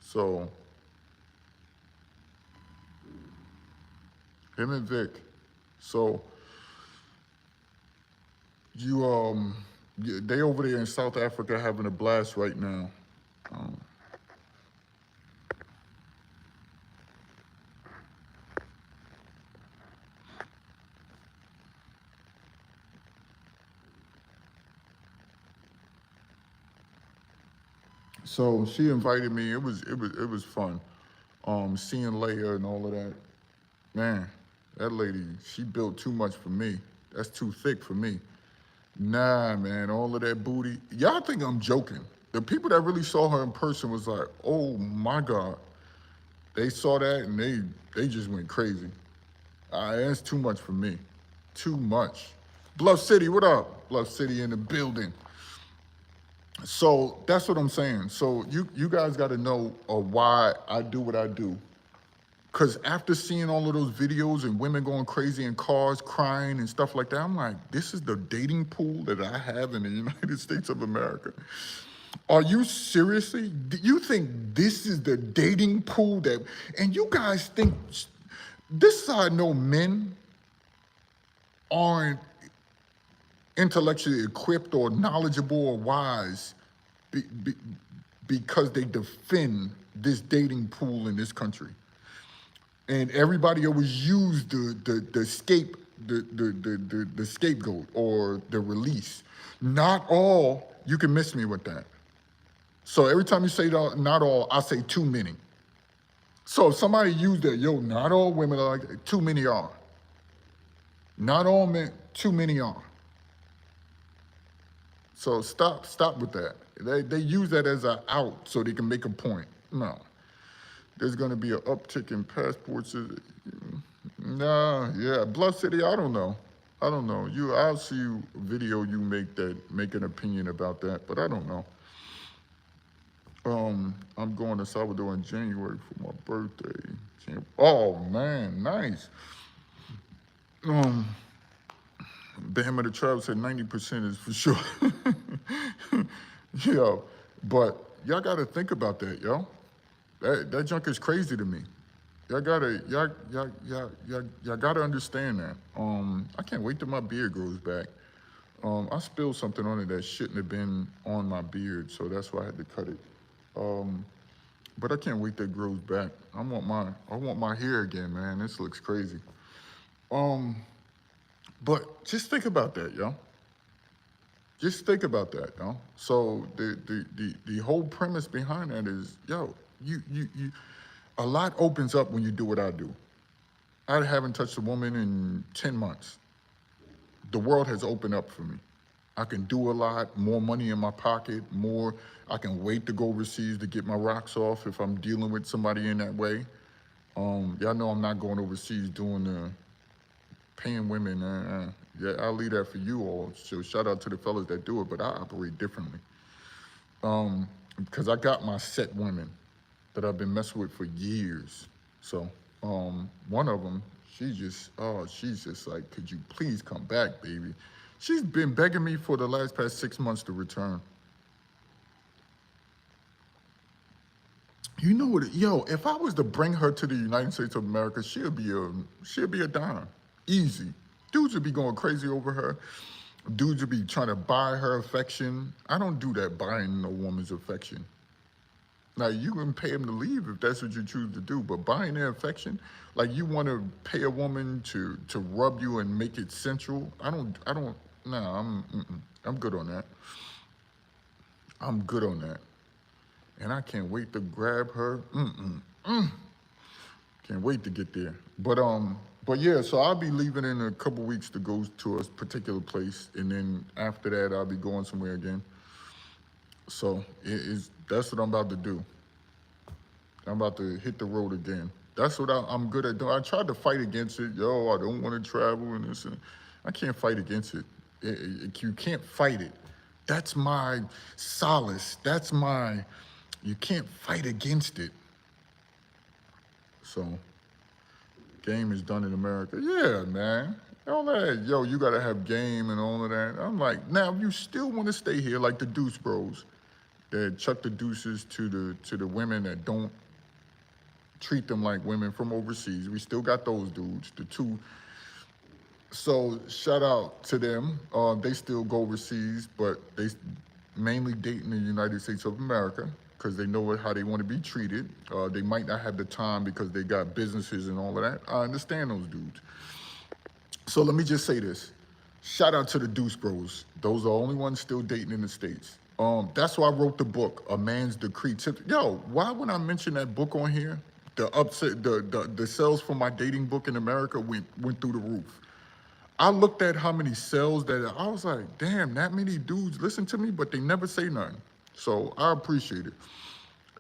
So, him and Vic. So, they over there in South Africa having a blast right now. So she invited me. It was fun. Seeing Leia and all of that. Man, that lady, she built too much for me. That's too thick for me. Nah, man, all of that booty. Y'all think I'm joking. The people that really saw her in person was like, oh my God. They saw that and they just went crazy. That's too much for me. Too much. Bluff City, what up? Bluff City in the building. So that's what I'm saying. So you guys got to know why I do what I do. Because after seeing all of those videos and women going crazy in cars, crying and stuff like that, I'm like, this is the dating pool that I have in the United States of America. Are you seriously? Do you think this is the dating pool that, and you guys think, this is how I know men aren't intellectually equipped or knowledgeable or wise because they defend this dating pool in this country. And everybody always used the scapegoat or the release. Not all, you can miss me with that. So every time you say not all, I say too many. So if somebody used that, not all women are like that, too many are. Not all men, too many are. So stop with that. They use that as an out so they can make a point. No. There's gonna be an uptick in passports. Nah, yeah, Bluff City, I don't know. I'll see you a video you make an opinion about that, but I don't know. I'm going to Salvador in January for my birthday. Oh man, nice. Bam of the Travel said 90% is for sure. Yo, but y'all gotta think about that, yo. That junk is crazy to me. Y'all gotta understand that. I can't wait till my beard grows back. I spilled something on it that shouldn't have been on my beard, so that's why I had to cut it. But I can't wait till it grows back. I want my hair again, man. This looks crazy. But just think about that, yo. Just think about that, yo. So the whole premise behind that is, yo, a lot opens up when you do what I do. I haven't touched a woman in 10 months. The world has opened up for me. I can do a lot, more money in my pocket, more, I can wait to go overseas to get my rocks off if I'm dealing with somebody in that way. Y'all know I'm not going overseas doing the paying women. Yeah, I'll leave that for you all. So shout out to the fellas that do it, but I operate differently. Because I got my set women that I've been messing with for years. So one of them, she's just like, could you please come back, baby? She's been begging me for the past 6 months to return. You know what? Yo, if I was to bring her to the United States of America, she'll be a dime, easy. Dudes would be going crazy over her. Dudes would be trying to buy her affection. I don't do that, buying a woman's affection. Now you can pay them to leave if that's what you choose to do, but buying their affection, like you want to pay a woman to rub you and make it sensual. I don't. No, I'm good on that. I'm good on that, and I can't wait to grab her. Can't wait to get there. But yeah. So I'll be leaving in a couple weeks to go to a particular place, and then after that I'll be going somewhere again. So that's what I'm about to do. I'm about to hit the road again. That's what I'm good at doing. I tried to fight against it. Yo, I don't want to travel and this. And I can't fight against it. You can't fight it. That's my solace. You can't fight against it. So, game is done in America. Yeah, man. All that, yo, you gotta have game and all of that. I'm like, now if you still want to stay here, like the Deuce Bros, that chuck the deuces to the women that don't treat them like women from overseas. We still got those dudes, the two. So shout out to them. They still go overseas, but they mainly date in the United States of America because they know how they want to be treated. They might not have the time because they got businesses and all of that. I understand those dudes. So let me just say this. Shout out to the Deuce Bros. Those are the only ones still dating in the States. That's why I wrote the book, A Man's Decree. Yo, why would I mention that book on here? The sales for my dating book in America went through the roof. I looked at how many sales that I was like, damn, that many dudes listen to me, but they never say nothing. So I appreciate it.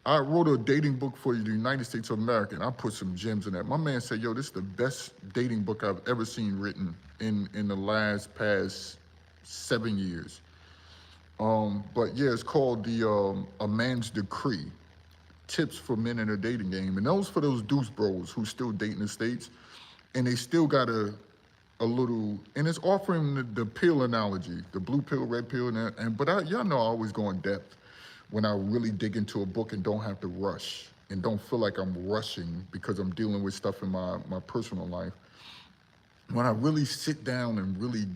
I wrote a dating book for the United States of America, and I put some gems in that. My man said, yo, this is the best dating book I've ever seen written in the past 7 years. But yeah, it's called A Man's Decree, Tips for Men in a Dating Game. And those for those Deuce Bros who still date in the States, and they still got a little, and it's offering the pill analogy, the blue pill, red pill, but y'all know I always go in depth when I really dig into a book and don't have to rush and don't feel like I'm rushing because I'm dealing with stuff in my personal life. When I really sit down and really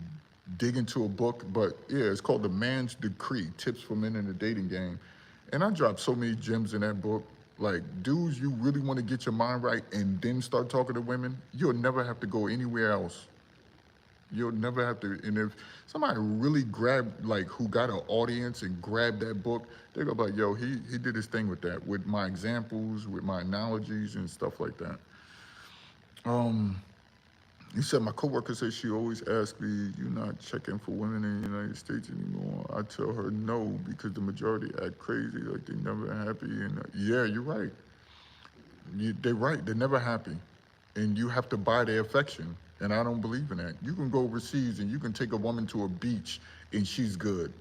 dig into a book, but yeah, it's called The Man's Decree, Tips for Men in the Dating Game. And I dropped so many gems in that book. Like, dudes, you really want to get your mind right and then start talking to women, you'll never have to go anywhere else. You'll never have to, and if somebody really grabbed, like, who got an audience and grabbed that book, they're gonna be like, yo, he did his thing with that, with my examples, with my analogies and stuff like that. He said, my coworker said she always asks me, you not checking for women in the United States anymore. I tell her no, because the majority act crazy, like they never happy. And yeah, you're right. They're right, they're never happy. And you have to buy their affection. And I don't believe in that. You can go overseas and you can take a woman to a beach and she's good.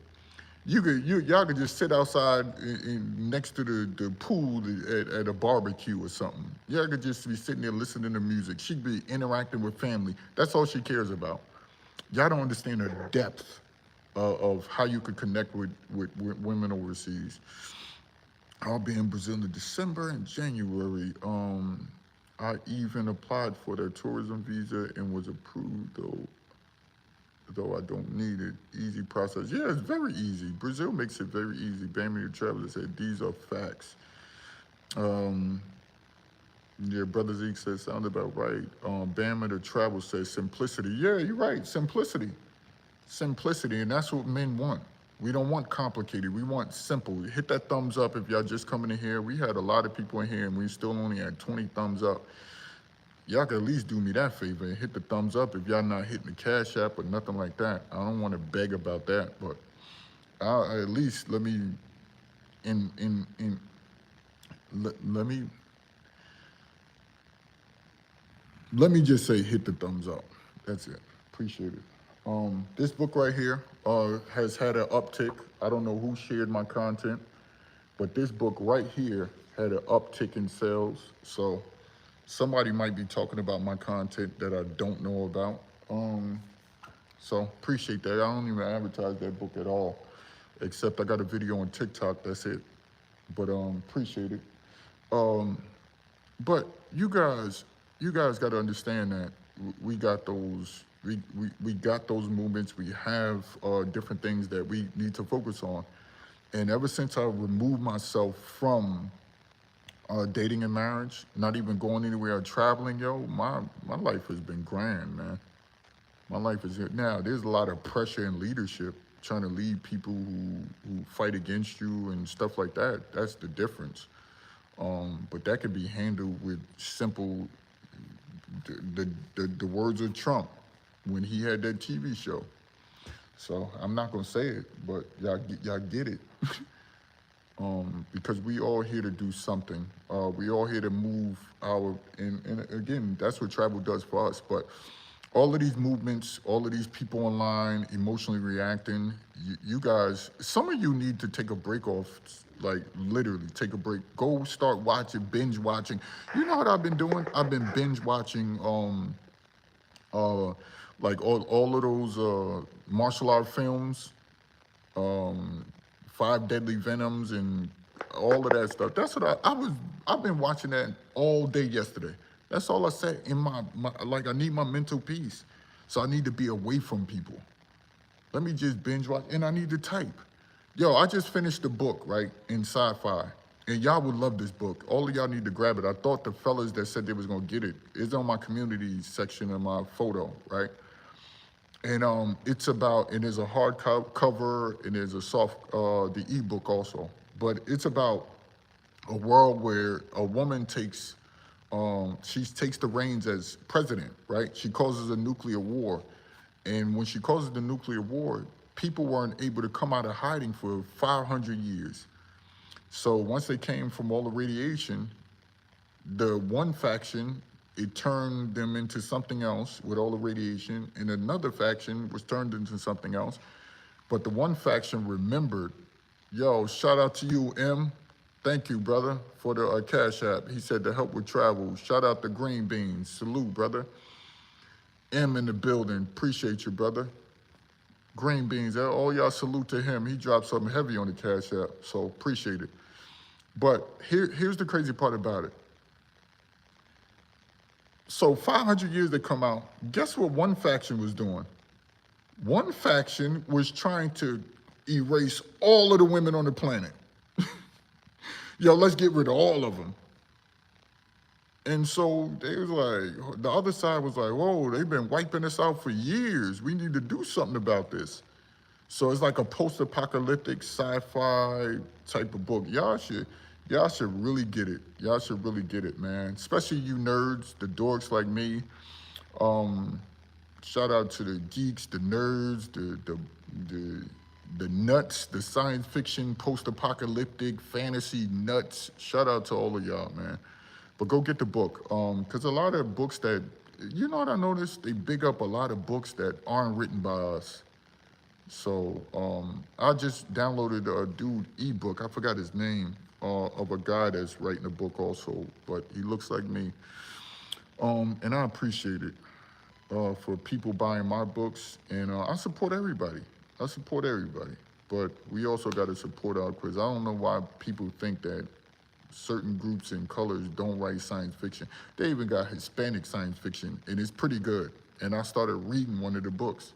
Y'all could just sit outside next to the pool at a barbecue or something. Y'all could just be sitting there listening to music. She'd be interacting with family. That's all she cares about. Y'all don't understand the depth of how you could connect with women overseas. I'll be in Brazil in December and January. I even applied for their tourism visa and was approved, though I don't need it. Easy process. Yeah, it's very easy. Brazil makes it very easy. MWWIOCBROTHERHOOD said, these are facts. Yeah, Brother Zeke says, sound about right. Bama to Travel says, simplicity. Yeah, you're right, simplicity. Simplicity, and that's what men want. We don't want complicated, we want simple. Hit that thumbs up if y'all just coming in here. We had a lot of people in here and we still only had 20 thumbs up. Y'all could at least do me that favor and hit the thumbs up if y'all not hitting the Cash App or nothing like that. I don't want to beg about that, but at least let me let me just say hit the thumbs up. That's it. Appreciate it. This book right here has had an uptick. I don't know who shared my content, but this book right here had an uptick in sales. So somebody might be talking about my content that I don't know about. So appreciate that. I don't even advertise that book at all, except I got a video on TikTok, that's it. But appreciate it. Um, but you guys got to understand that we got those. We got those movements. We have different things that we need to focus on. And ever since I removed myself from dating and marriage, not even going anywhere or traveling, yo, my life has been grand, man. My life is here. Now, there's a lot of pressure in leadership, trying to lead people who fight against you and stuff like that. That's the difference. But that can be handled with simple, the words of Trump when he had that TV show. So I'm not gonna say it, but y'all get it. Because we all here to do something. We all here to move and again, that's what travel does for us. But all of these movements, all of these people online emotionally reacting, you guys, some of you need to take a break off, like literally take a break. Go start watching, binge watching. You know what I've been doing? I've been binge watching uh, like all of those martial art films, um, Five Deadly Venoms, and all of that stuff. That's what I've been watching that all day yesterday. That's all I said in my like. I need my mental peace, so I need to be away from people. Let me just binge watch, and I need to type. Yo, I just finished the book, right, in sci-fi, and y'all would love this book. All of y'all need to grab it. I thought the fellas that said they was gonna get it, it's on my community section of my photo, right? And it's about, and there's a hard cover, and there's a soft, the ebook also. But it's about a world where a woman takes, she takes the reins as president, right? She causes a nuclear war. And when she causes the nuclear war, people weren't able to come out of hiding for 500 years. So once they came from all the radiation, the one faction, it turned them into something else with all the radiation, and another faction was turned into something else. But the one faction remembered. Yo, shout out to you, M. Thank you, brother, for the Cash App. He said to help with travel. Shout out to Green Beans. Salute, brother. M in the building. Appreciate you, brother. Green Beans, all y'all salute to him. He dropped something heavy on the Cash App, so appreciate it. But here's the crazy part about it. So 500 years they come out. Guess what one faction was doing? One faction was trying to erase all of the women on the planet. Yo, let's get rid of all of them. And so they was like, the other side was like, whoa, they've been wiping us out for years. We need to do something about this. So it's like a post-apocalyptic sci-fi type of book. Y'all should really get it. Y'all should really get it, man. Especially you nerds, the dorks like me. Shout out to the geeks, the nerds, the nuts, the science fiction, post-apocalyptic, fantasy nuts. Shout out to all of y'all, man. But go get the book. Because a lot of books that, you know what I noticed? They big up a lot of books that aren't written by us. So I just downloaded a dude ebook. I forgot his name, of a guy that's writing a book also, but he looks like me. And I appreciate it for people buying my books, and I support everybody. I support everybody, but we also got to support our quiz. I don't know why people think that certain groups and colors don't write science fiction. They even got Hispanic science fiction, and it's pretty good. And I started reading one of the books.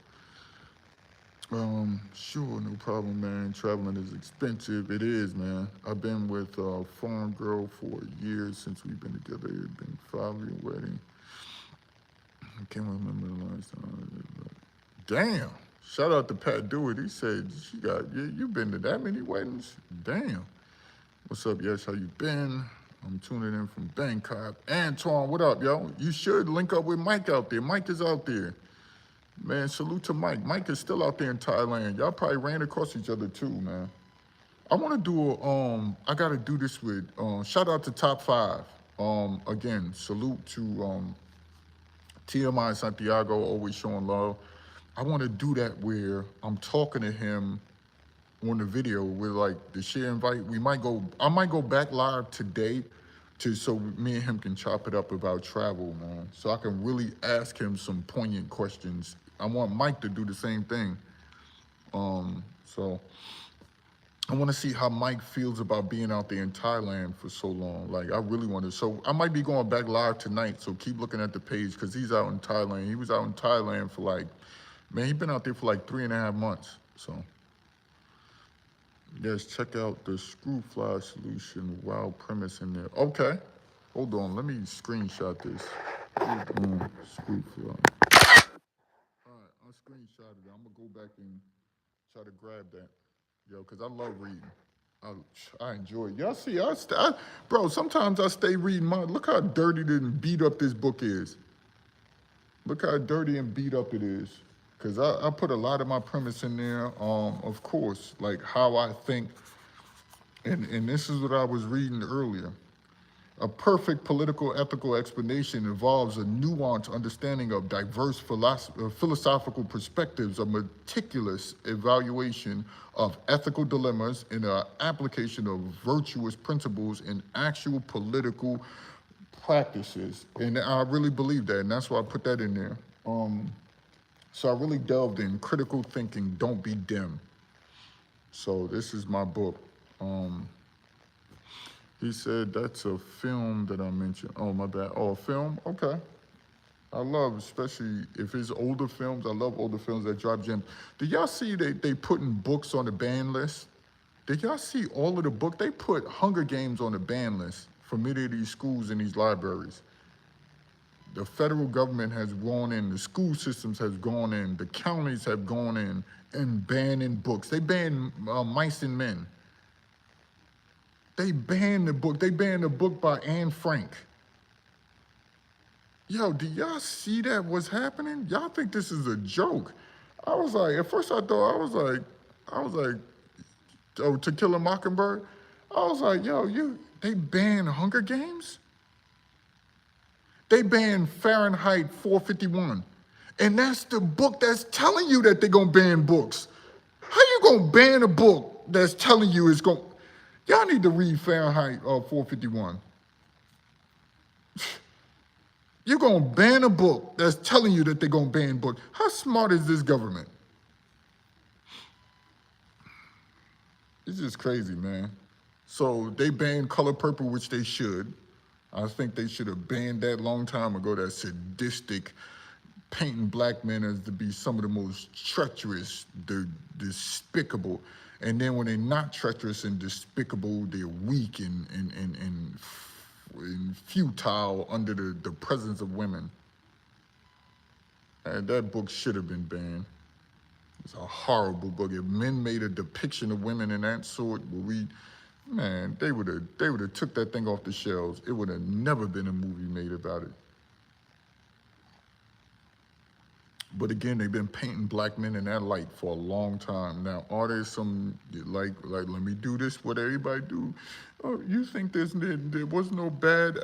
Sure, no problem, man. Traveling is expensive. It is, man. I've been with a farm girl for years since we've been together. It's been 5-year wedding. I can't remember the last time. Damn. Shout out to Pat Dewitt. He said she got you been to that many weddings? Damn. What's up, Yesh? How you been? I'm tuning in from Bangkok. Antoine, what up, yo? You should link up with Mike out there. Mike is out there. Man, salute to Mike. Mike is still out there in Thailand. Y'all probably ran across each other too, man. I want to do I got to do this with, shout out to Top 5. Again, salute to TMI Santiago, always showing love. I want to do that where I'm talking to him on the video with like the share invite. I might go back live today so me and him can chop it up about travel, man. So I can really ask him some poignant questions. I want Mike to do the same thing. So I want to see how Mike feels about being out there in Thailand for so long. Like, I really want to. So I might be going back live tonight. So keep looking at the page because he's out in Thailand. He was out in Thailand for like, man, he's been out there for like 3.5 months. So, yes, check out the screw fly solution. Wow premise in there. Okay. Hold on. Let me screenshot this. Screw fly. All right. I screenshotted it. I'm going to go back and try to grab that. Yo, because I love reading. I enjoy it. Y'all see, bro, sometimes I stay reading mine. Look how dirty and beat up this book is. Look how dirty and beat up it is. Because I put a lot of my premise in there, of course, like how I think. And this is what I was reading earlier. A perfect political ethical explanation involves a nuanced understanding of diverse philosophical perspectives, a meticulous evaluation of ethical dilemmas, and an application of virtuous principles in actual political practices. And I really believe that, and that's why I put that in there. So I really delved in critical thinking, don't be dim. So this is my book. He said that's a film that I mentioned. Oh, my bad. Oh, a film? Okay. I love, especially if it's older films, I love older films that drop gems. Did y'all see they putting books on the ban list? Did y'all see all of the books? They put Hunger Games on the ban list for many of these schools and these libraries. The federal government has gone in, the school systems has gone in, the counties have gone in and banning books. They banned Mice and Men. They banned the book. They banned the book by Anne Frank. Yo, do y'all see that what's happening? Y'all think this is a joke? I was like, at first I thought, I was like, oh, To Kill a Mockingbird? I was like, yo, they banned Hunger Games? They banned Fahrenheit 451. And that's the book that's telling you that they're gonna ban books. How you gonna ban a book that's telling you it's gonna, y'all need to read Fahrenheit 451. You're going to ban a book that's telling you that they're going to ban books. How smart is this government? It's just crazy, man. So they banned Color Purple, which they should. I think they should have banned that long time ago, that sadistic painting black men as to be some of the most treacherous, despicable. And then when they're not treacherous and despicable, they're weak and futile under the presence of women. And that book should have been banned. It's a horrible book. If men made a depiction of women in that sort, man, they would have took that thing off the shelves. It would have never been a movie made about it. But again, they've been painting black men in that light for a long time. Now, are there some, like let me do this, what everybody do? Oh, you think there was no bad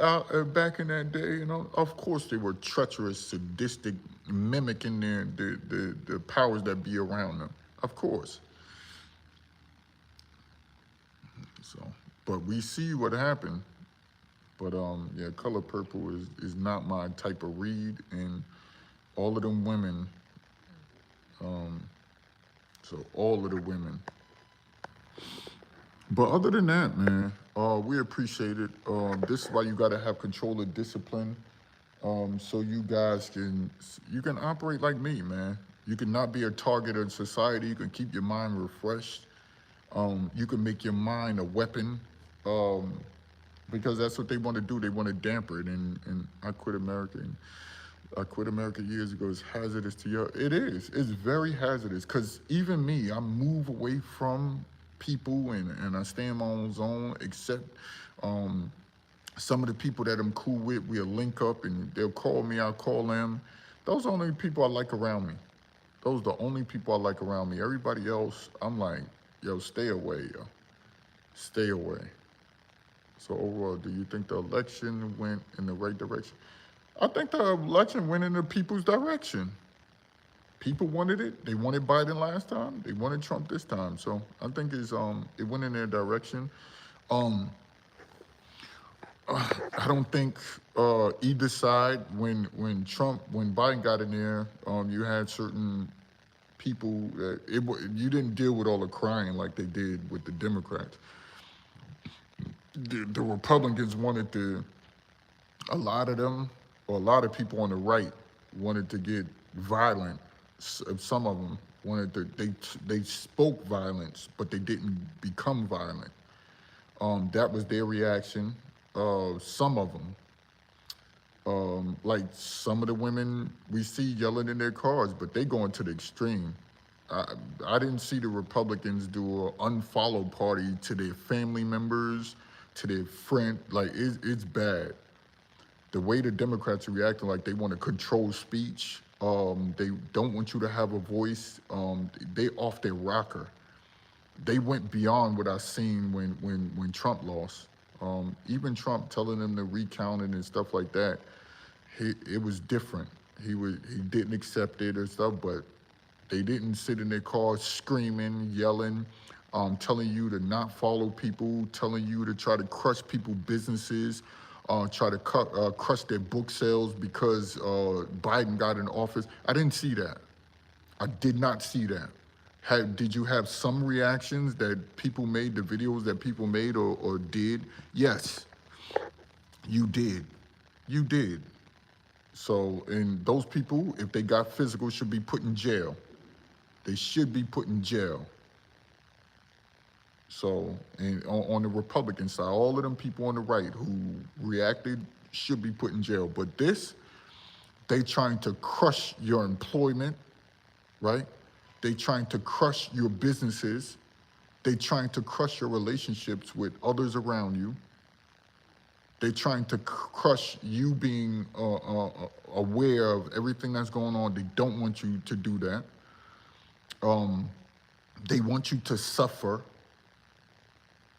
back in that day? You know, of course they were treacherous, sadistic, mimicking the powers that be around them. Of course. So, but we see what happened. But yeah, Color Purple is not my type of read, and all of them women, so all of the women. But other than that, man, we appreciate it. This is why you got to have control of discipline, so you guys can operate like me, man. You can not be a target of society. You can keep your mind refreshed. You can make your mind a weapon, because that's what they want to do. They want to damper it. And I quit America. I quit America years ago. It's hazardous to your. It is. It's very hazardous. Because even me, I move away from people and I stay in my own zone, except some of the people that I'm cool with, we'll link up and they'll call me, I'll call them. Those are the only people I like around me. Those are the only people I like around me. Everybody else, I'm like, yo, stay away, yo. Stay away. So overall, do you think the election went in the right direction? I think the election went in the people's direction. People wanted it. They wanted Biden last time. They wanted Trump this time. So I think it went in their direction. I don't think either side, when Biden got in there, you had certain people. You didn't deal with all the crying like they did with the Democrats. The Republicans wanted to, a lot of them, or a lot of people on the right wanted to get violent. Some of them wanted to, they spoke violence, but they didn't become violent. That was their reaction. Some of them, like some of the women we see yelling in their cars, but they going to the extreme. I, I didn't see the Republicans do an unfollow party to their family members, to their friend. Like it's bad. The way the Democrats are reacting, like they want to control speech. They don't want you to have a voice. They off their rocker. They went beyond what I seen when Trump lost. Even Trump telling them to recount it and stuff like that, it was different. He didn't accept it or stuff, but they didn't sit in their cars screaming, yelling, telling you to not follow people, telling you to try to crush people's businesses, try to crush their book sales because Biden got in office. I didn't see that. I did not see that. Did you have some reactions that people made, the videos that people made or did? Yes, you did. You did. So, and those people, if they got physical, should be put in jail. They should be put in jail. So, and on the Republican side, all of them people on the right who reacted should be put in jail. But this, they trying to crush your employment, right? They trying to crush your businesses. They trying to crush your relationships with others around you. They trying to crush you being aware of everything that's going on. They don't want you to do that. They want you to suffer.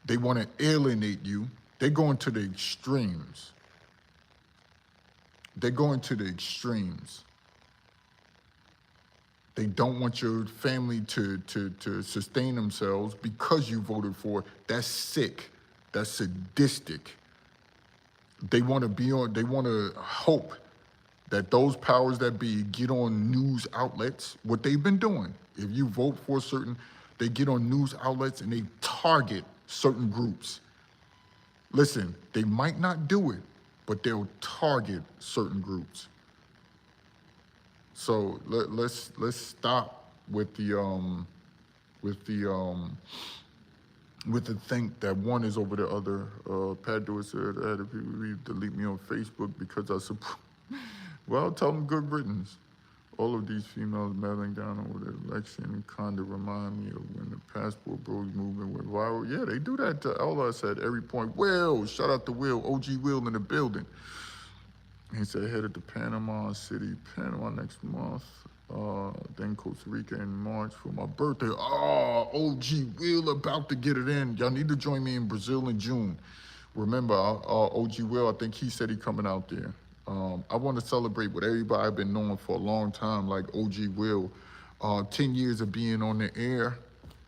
They want to alienate you. They're going to the extremes. They're going to the extremes. They don't want your family to sustain themselves because you voted for it. That's sick. That's sadistic. They want to be on, they want to hope that those powers that be get on news outlets, what they've been doing. If you vote for a certain, they get on news outlets and they target certain groups. Listen, they might not do it, but they'll target certain groups. So let's stop with the think that one is over the other. Pat Dewey said, I had people delete me on Facebook because I support. Well, tell them good riddance. All of these females melting down over the election kind of remind me of when the Passport Bros movement went viral. Yeah, they do that to all us at every point. Will, shout out to Will, OG Will in the building. He said, headed to Panama City, Panama next month. Then Costa Rica in March for my birthday. Oh, OG Will about to get it in. Y'all need to join me in Brazil in June. Remember, OG Will, I think he said he coming out there. I want to celebrate with everybody I've been knowing for a long time, like OG Will. 10 years of being on the air,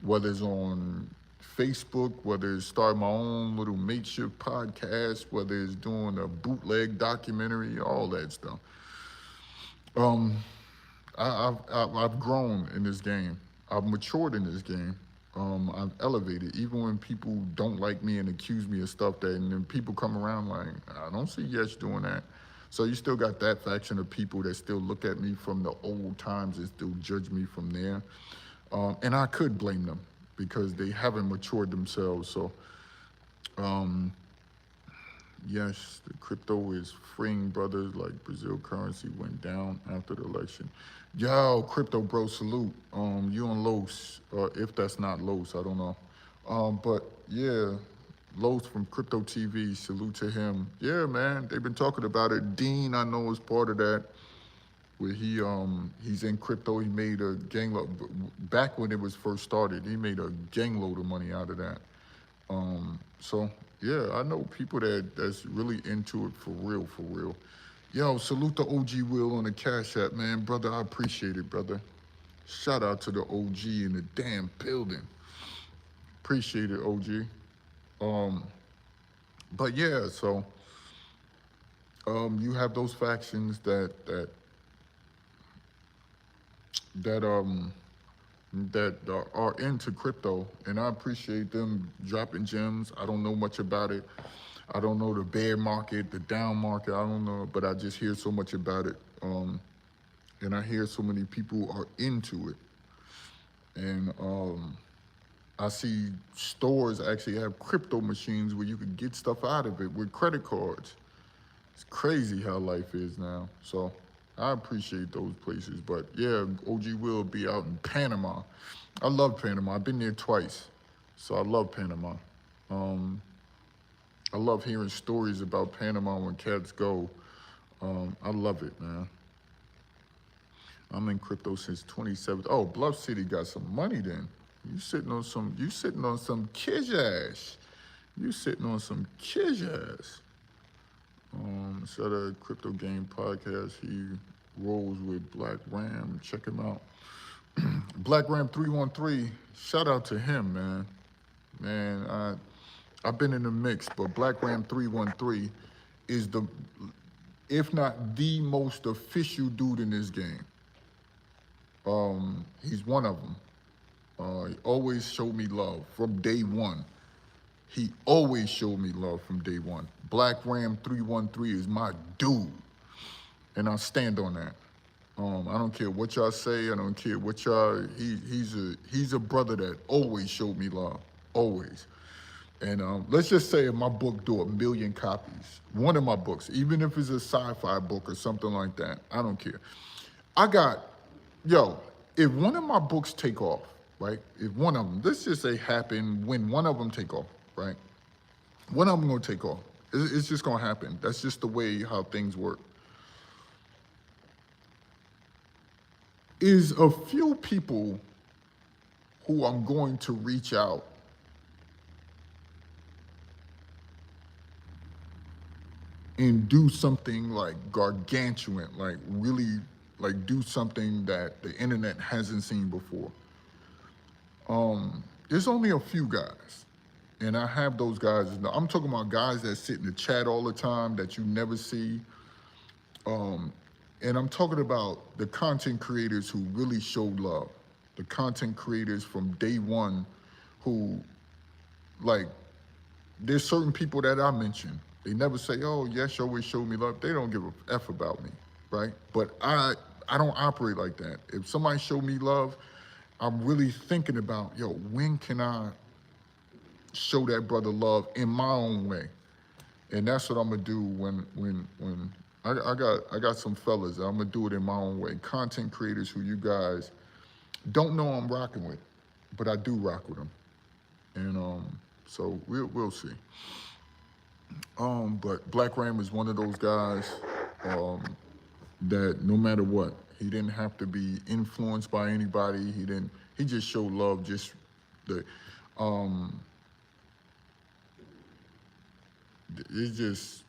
whether it's on Facebook, whether it's starting my own little mateship podcast, whether it's doing a bootleg documentary, all that stuff. I've grown in this game. I've matured in this game. I've elevated, even when people don't like me and accuse me of stuff that, and then people come around like, I don't see Yesh doing that. So you still got that faction of people that still look at me from the old times and still judge me from there. And I could blame them because they haven't matured themselves. So, yes, the crypto is freeing brothers like Brazil currency went down after the election. Yo, crypto bro, salute. You on Los, if that's not Los, I don't know. But yeah, Los from Crypto TV, salute to him. Yeah, man, they've been talking about it. Dean, I know, is part of that. Where he's in crypto, he made a gang load, back when it was first started, he made a gang load of money out of that. So yeah, I know people that's really into it for real, for real. Yo, salute to OG Will on the Cash App, man. Brother, I appreciate it, brother. Shout out to the OG in the damn building. Appreciate it, OG. But yeah, so you have those factions that that are into crypto, and I appreciate them dropping gems. I don't know much about it. I don't know the bear market, the down market. I don't know, but I just hear so much about it, and I hear so many people are into it, and I see stores actually have crypto machines where you can get stuff out of it with credit cards. It's crazy how life is now. So I appreciate those places. But yeah, OG will be out in Panama. I love Panama. I've been there twice. So I love Panama. Um, I love hearing stories about Panama when cats go. I love it, man. I'm in crypto since 27. Oh, Bluff City got some money then. You sitting on some kids ass. You sitting on some kids ass. Set a crypto game podcast. He rolls with Black Ram. Check him out. Black Ram 313. Shout out to him, man. I've been in the mix, but Black Ram 313 is the, if not the most official dude in this game. He's one of them. He always showed me love from day one. He always showed me love from day one. Black Ram 313 is my dude, and I stand on that. I don't care what y'all say. I don't care what y'all. He's a brother that always showed me love, always. And let's just say if my book do 1 million copies, one of my books, even if it's a sci-fi book or something like that, I don't care. If one of my books take off, right? If one of them, let's just say happen when one of them take off, right? One of them gonna take off. It's just gonna happen. That's just the way how things work. Is a few people who I'm going to reach out and do something like gargantuan, like really, like do something that the internet hasn't seen before. There's only a few guys, and I have those guys. I'm talking about guys that sit in the chat all the time that you never see. And I'm talking about the content creators who really showed love. The content creators from day one who, like, there's certain people that I mention. They never say, oh, Yesh always showed me love. They don't give a F about me, right? But I don't operate like that. If somebody showed me love, I'm really thinking about, yo, when can I show that brother love in my own way? And that's what I'm gonna do when I got some fellas. I'm gonna do it in my own way. Content creators who you guys don't know I'm rocking with, but I do rock with them. And so we'll see. But Black Ram is one of those guys that no matter what, he didn't have to be influenced by anybody. He just showed love. Just the it's just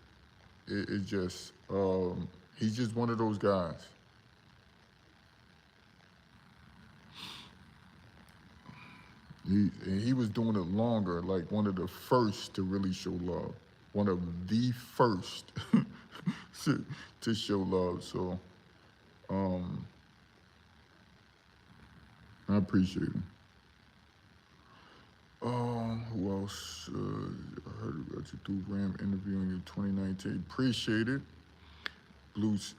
he's just one of those guys. He was doing it longer, like one of the first to really show love. One of the first to show love. So I appreciate him. Who else? I heard about you through Ram interviewing you 2019. Appreciate it. Blues.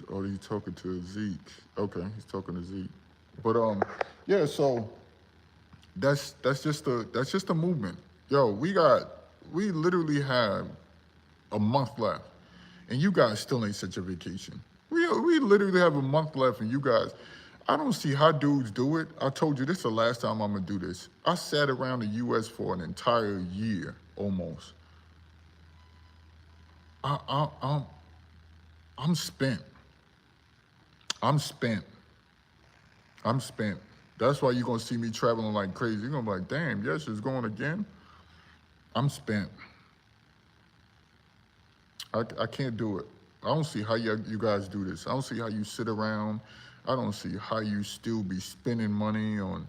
He's talking to Zeke. Okay, he's talking to Zeke. But yeah. So that's just the movement. Yo, we literally have a month left, and you guys still ain't such a vacation. We literally have a month left, and you guys, I don't see how dudes do it. I told you this is the last time I'm gonna do this. I sat around the U.S. for an entire year almost. I'm spent. I'm spent. I'm spent. That's why you're gonna see me traveling like crazy. You're gonna be like, damn, Yesh is going again. I'm spent. I can't do it. I don't see how you guys do this. I don't see how you sit around. I don't see how you still be spending money on.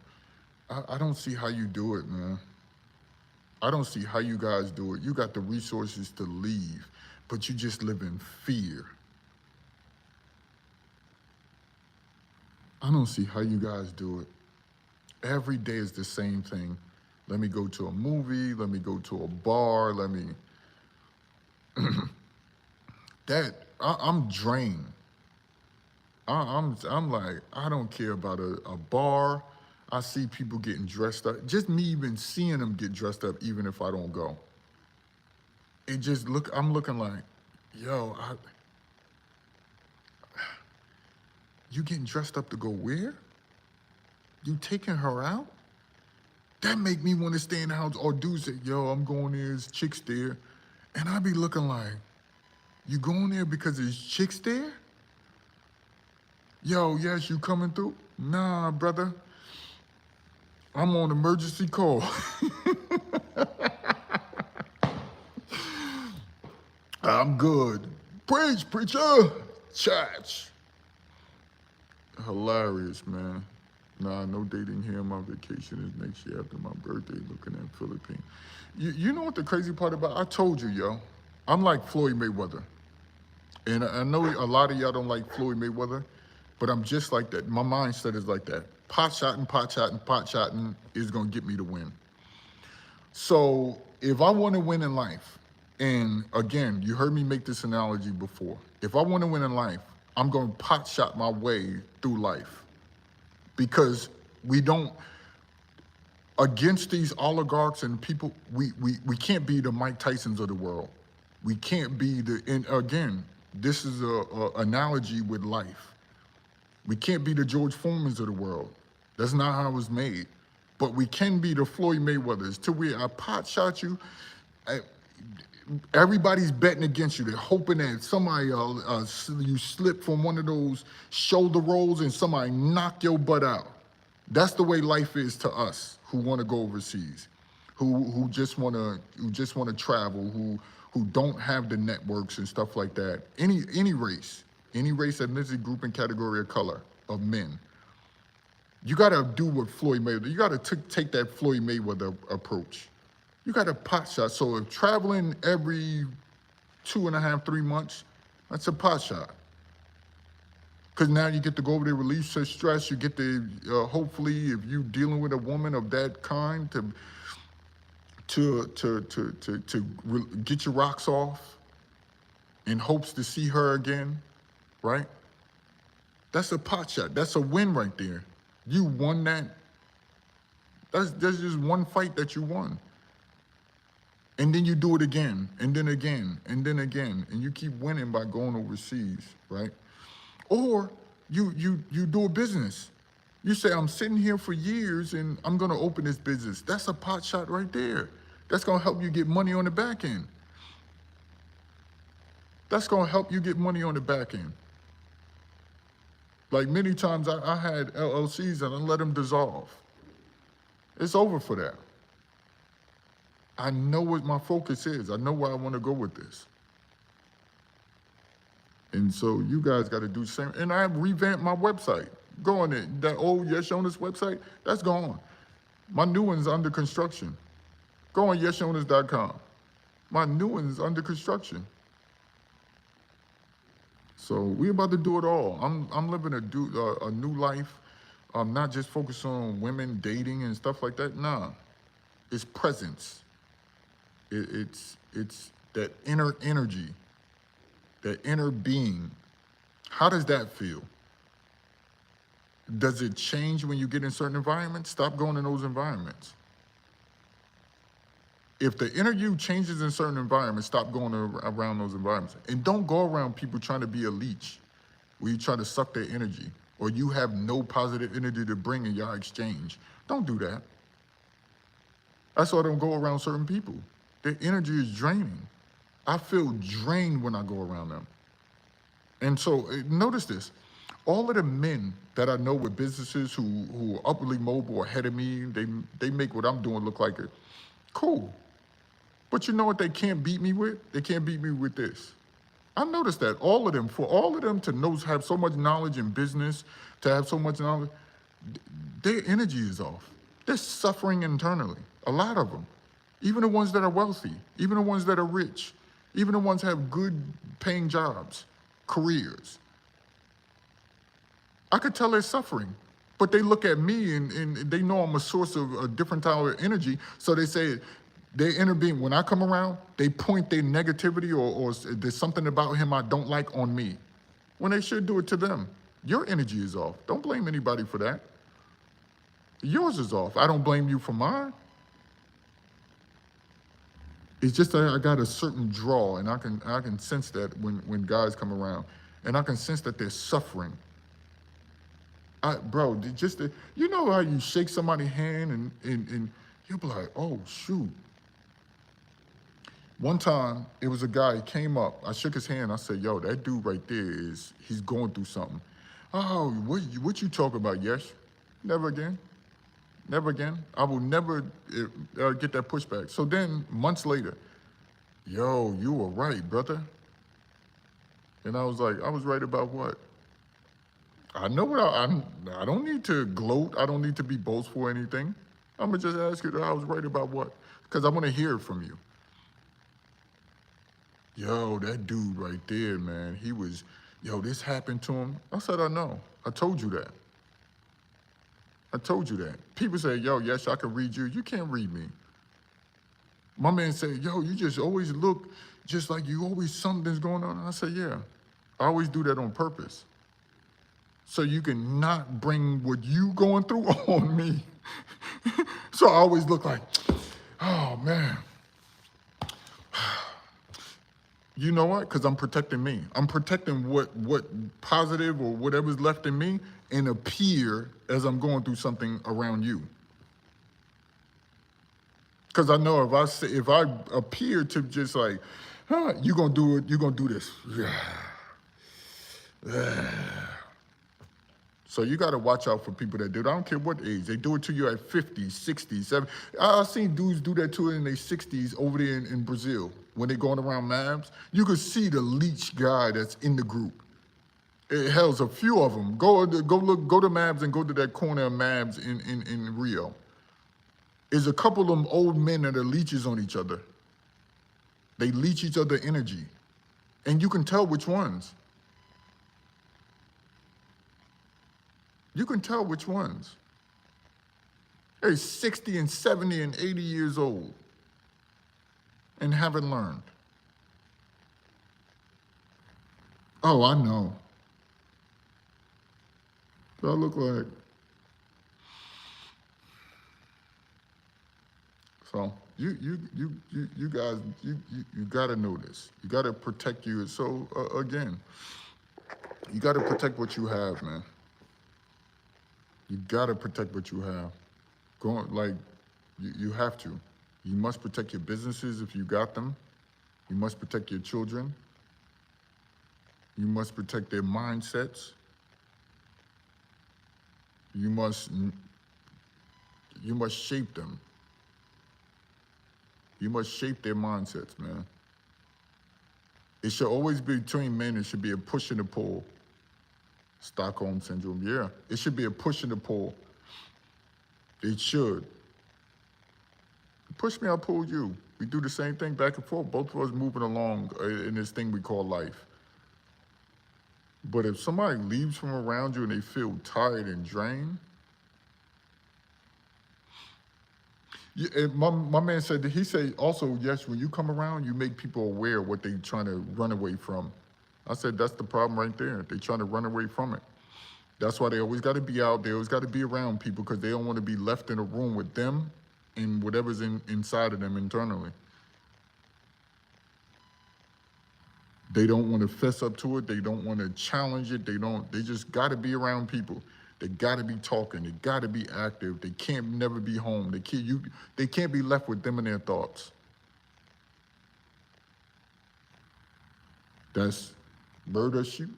I don't see how you do it, man. I don't see how you guys do it. You got the resources to leave, but you just live in fear. I don't see how you guys do it. Every day is the same thing. Let me go to a movie, let me go to a bar, I'm drained. I'm like, I don't care about a bar. I see people getting dressed up. Just me even seeing them get dressed up, even if I don't go. I'm looking like, yo, you getting dressed up to go where? You taking her out? That make me want to stay in the house. Or dudes say, yo, I'm going there, there's chicks there. And I be looking like, you going there because there's chicks there? Yo, yes, you coming through? Nah, brother. I'm on emergency call. I'm good. Preach, preacher. Church. Hilarious, man. Nah, no dating here. My vacation is next year after my birthday, looking at Philippines. You know what the crazy part about? I told you, yo. I'm like Floyd Mayweather. And I know a lot of y'all don't like Floyd Mayweather, but I'm just like that. My mindset is like that. Pot shotting, pot shotting, pot shotting is going to get me to win. So if I want to win in life, and again, you heard me make this analogy before. If I want to win in life, I'm going to pot shot my way through life. Because we don't, against these oligarchs and people, we can't be the Mike Tysons of the world. We can't be and again, this is a analogy with life. We can't be the George Foremans of the world. That's not how it was made. But we can be the Floyd Mayweathers, to where I pot shot you. Everybody's betting against you. They're hoping that somebody, you slip from one of those shoulder rolls and somebody knock your butt out. That's the way life is to us who want to go overseas, who just want to travel, who don't have the networks and stuff like that. Any race, ethnicity, group, and category of color of men. You got to do what Floyd Mayweather. You got to take that Floyd Mayweather approach. You got a pot shot. So if traveling every 2.5, 3 months, that's a pot shot. Because now you get to go over there, release your stress. You get to, hopefully, if you're dealing with a woman of that kind, to get your rocks off in hopes to see her again, right? That's a pot shot. That's a win right there. You won that. That's just one fight that you won. And then you do it again, and then again, and then again, and you keep winning by going overseas, right? Or you do a business. You say, I'm sitting here for years and I'm gonna open this business. That's a pot shot right there. That's gonna help you get money on the back end. That's gonna help you get money on the back end. Like many times I had LLCs and I let them dissolve. It's over for that. I know what my focus is. I know where I want to go with this. And so you guys got to do the same. And I revamped my website. Go on it. That old YeshYonas website, that's gone. My new one's under construction. Go on YeshYonas.com. My new one's under construction. So we're about to do it all. I'm living a new life. I'm not just focused on women dating and stuff like that. Nah, it's presence. It's that inner energy, that inner being. How does that feel? Does it change when you get in certain environments? Stop going in those environments. If the inner you changes in certain environments, stop going around those environments. And don't go around people trying to be a leech, where you try to suck their energy, or you have no positive energy to bring in your exchange. Don't do that. That's why I don't go around certain people. Their energy is draining. I feel drained when I go around them. And so notice this. All of the men that I know with businesses who are upwardly mobile ahead of me, they make what I'm doing look like it. Cool. But you know what they can't beat me with? They can't beat me with this. I noticed that all of them, for all of them to have so much knowledge in business, to have so much knowledge, their energy is off. They're suffering internally, a lot of them. Even the ones that are wealthy, even the ones that are rich, even the ones that have good paying jobs, careers. I could tell they're suffering, but they look at me and they know I'm a source of a different type of energy. So they say, they intervene. When I come around, they point their negativity or there's something about him I don't like on me, when they should do it to them. Your energy is off. Don't blame anybody for that. Yours is off. I don't blame you for mine. It's just that I got a certain draw, and I can sense that when guys come around, and I can sense that they're suffering. Bro, you know how you shake somebody's hand and you'll be like, oh shoot. One time, it was a guy, he came up, I shook his hand, I said, yo, that dude right there he's going through something. Oh, what you talking about, Yesh? Never again. Never again. I will never get that pushback. So then, months later, yo, you were right, brother. And I was like, I was right about what? I know what I don't need to gloat. I don't need to be boastful or anything. I'm going to just ask you that I was right about what? Because I want to hear it from you. Yo, that dude right there, man, this happened to him. I said, I know. I told you that. I told you that. People say, yo, yes, I can read you. You can't read me. My man said, yo, you just always look just like you always something's going on. I said, yeah, I always do that on purpose. So you can not bring what you going through on me. So I always look like, oh man. You know what? Because I'm protecting me. I'm protecting what positive or whatever's left in me and appear as I'm going through something around you. Because I know if I appear to just like, you're gonna do it, you're gonna do this. So you gotta watch out for people that do it. I don't care what age. They do it to you at 50, 60, 70. I've seen dudes do that to it in their 60s over there in Brazil. When they're going around Mavs, you could see the leech guy that's in the group. Hell's a few of them. Go to Mavs and go to that corner of Mavs in Rio. There's a couple of them old men that are leeches on each other. They leech each other energy. And you can tell which ones. You can tell which ones. They're 60 and 70 and 80 years old and haven't learned. Oh, I know. Do I look like? So you guys, you gotta know this. You gotta protect you. So again, you gotta protect what you have, man. You gotta protect what you have. You have to. You must protect your businesses if you got them. You must protect your children. You must protect their mindsets. You must shape them. You must shape their mindsets, man. It should always be between men. It should be a push and a pull. Stockholm Syndrome, yeah. It should be a push and a pull. It should. You push me, I pull you. We do the same thing back and forth. Both of us moving along in this thing we call life. But if somebody leaves from around you and they feel tired and drained, yeah, my man said, he said also, yes, when you come around, you make people aware of what they're trying to run away from. I said, that's the problem right there. They're trying to run away from it. That's why they always got to be out. They always got to be around people because they don't want to be left in a room with them and whatever's inside of them internally. They don't want to fess up to it. They don't want to challenge it. They just got to be around people. They got to be talking. They got to be active. They can't never be home. They can't be left with them and their thoughts. That's bird or shoot.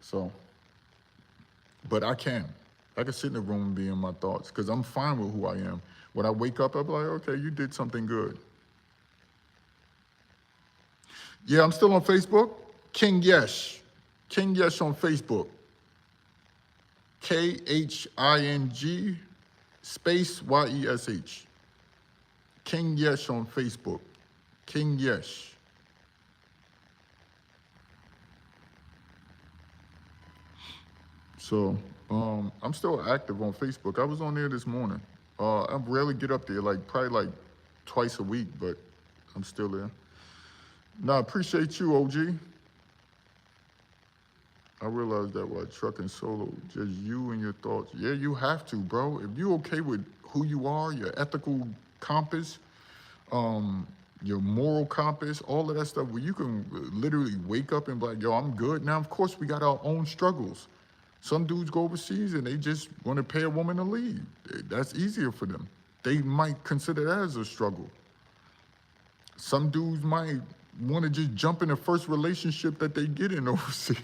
So, but I can sit in the room and be in my thoughts because I'm fine with who I am. When I wake up, I'm like, okay, you did something good. Yeah, I'm still on Facebook. King Yesh. King Yesh on Facebook. K-H-I-N-G space Y-E-S-H. King Yesh on Facebook. King Yesh. So I'm still active on Facebook. I was on there this morning. I rarely get up there, like probably like twice a week, but I'm still there. Now, I appreciate you, OG. I realized that while trucking solo, just you and your thoughts. Yeah, you have to, bro. If you okay with who you are, your ethical compass, um, your moral compass, all of that stuff, where you can literally wake up and be like, yo, I'm good. Now, of course, we got our own struggles. Some dudes go overseas and they just want to pay a woman to leave. That's easier for them. They might consider that as a struggle. Some dudes might want to just jump in the first relationship that they get in overseas.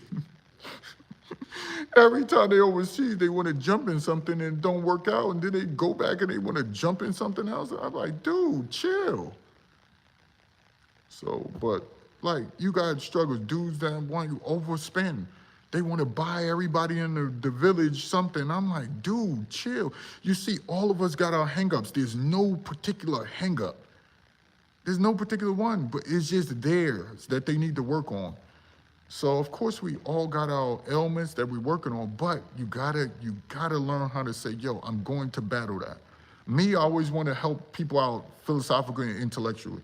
Every time they overseas, they want to jump in something and it don't work out, and then they go back and they want to jump in something else. I'm like, dude, chill. So, but like, you got struggles. Dudes that want you overspend. They want to buy everybody in the village something. I'm like, dude, chill. You see, all of us got our hangups. There's no particular hangup. There's no particular one, but it's just theirs that they need to work on. So of course we all got our ailments that we're working on, but you gotta learn how to say, yo, I'm going to battle that. Me, I always want to help people out philosophically and intellectually.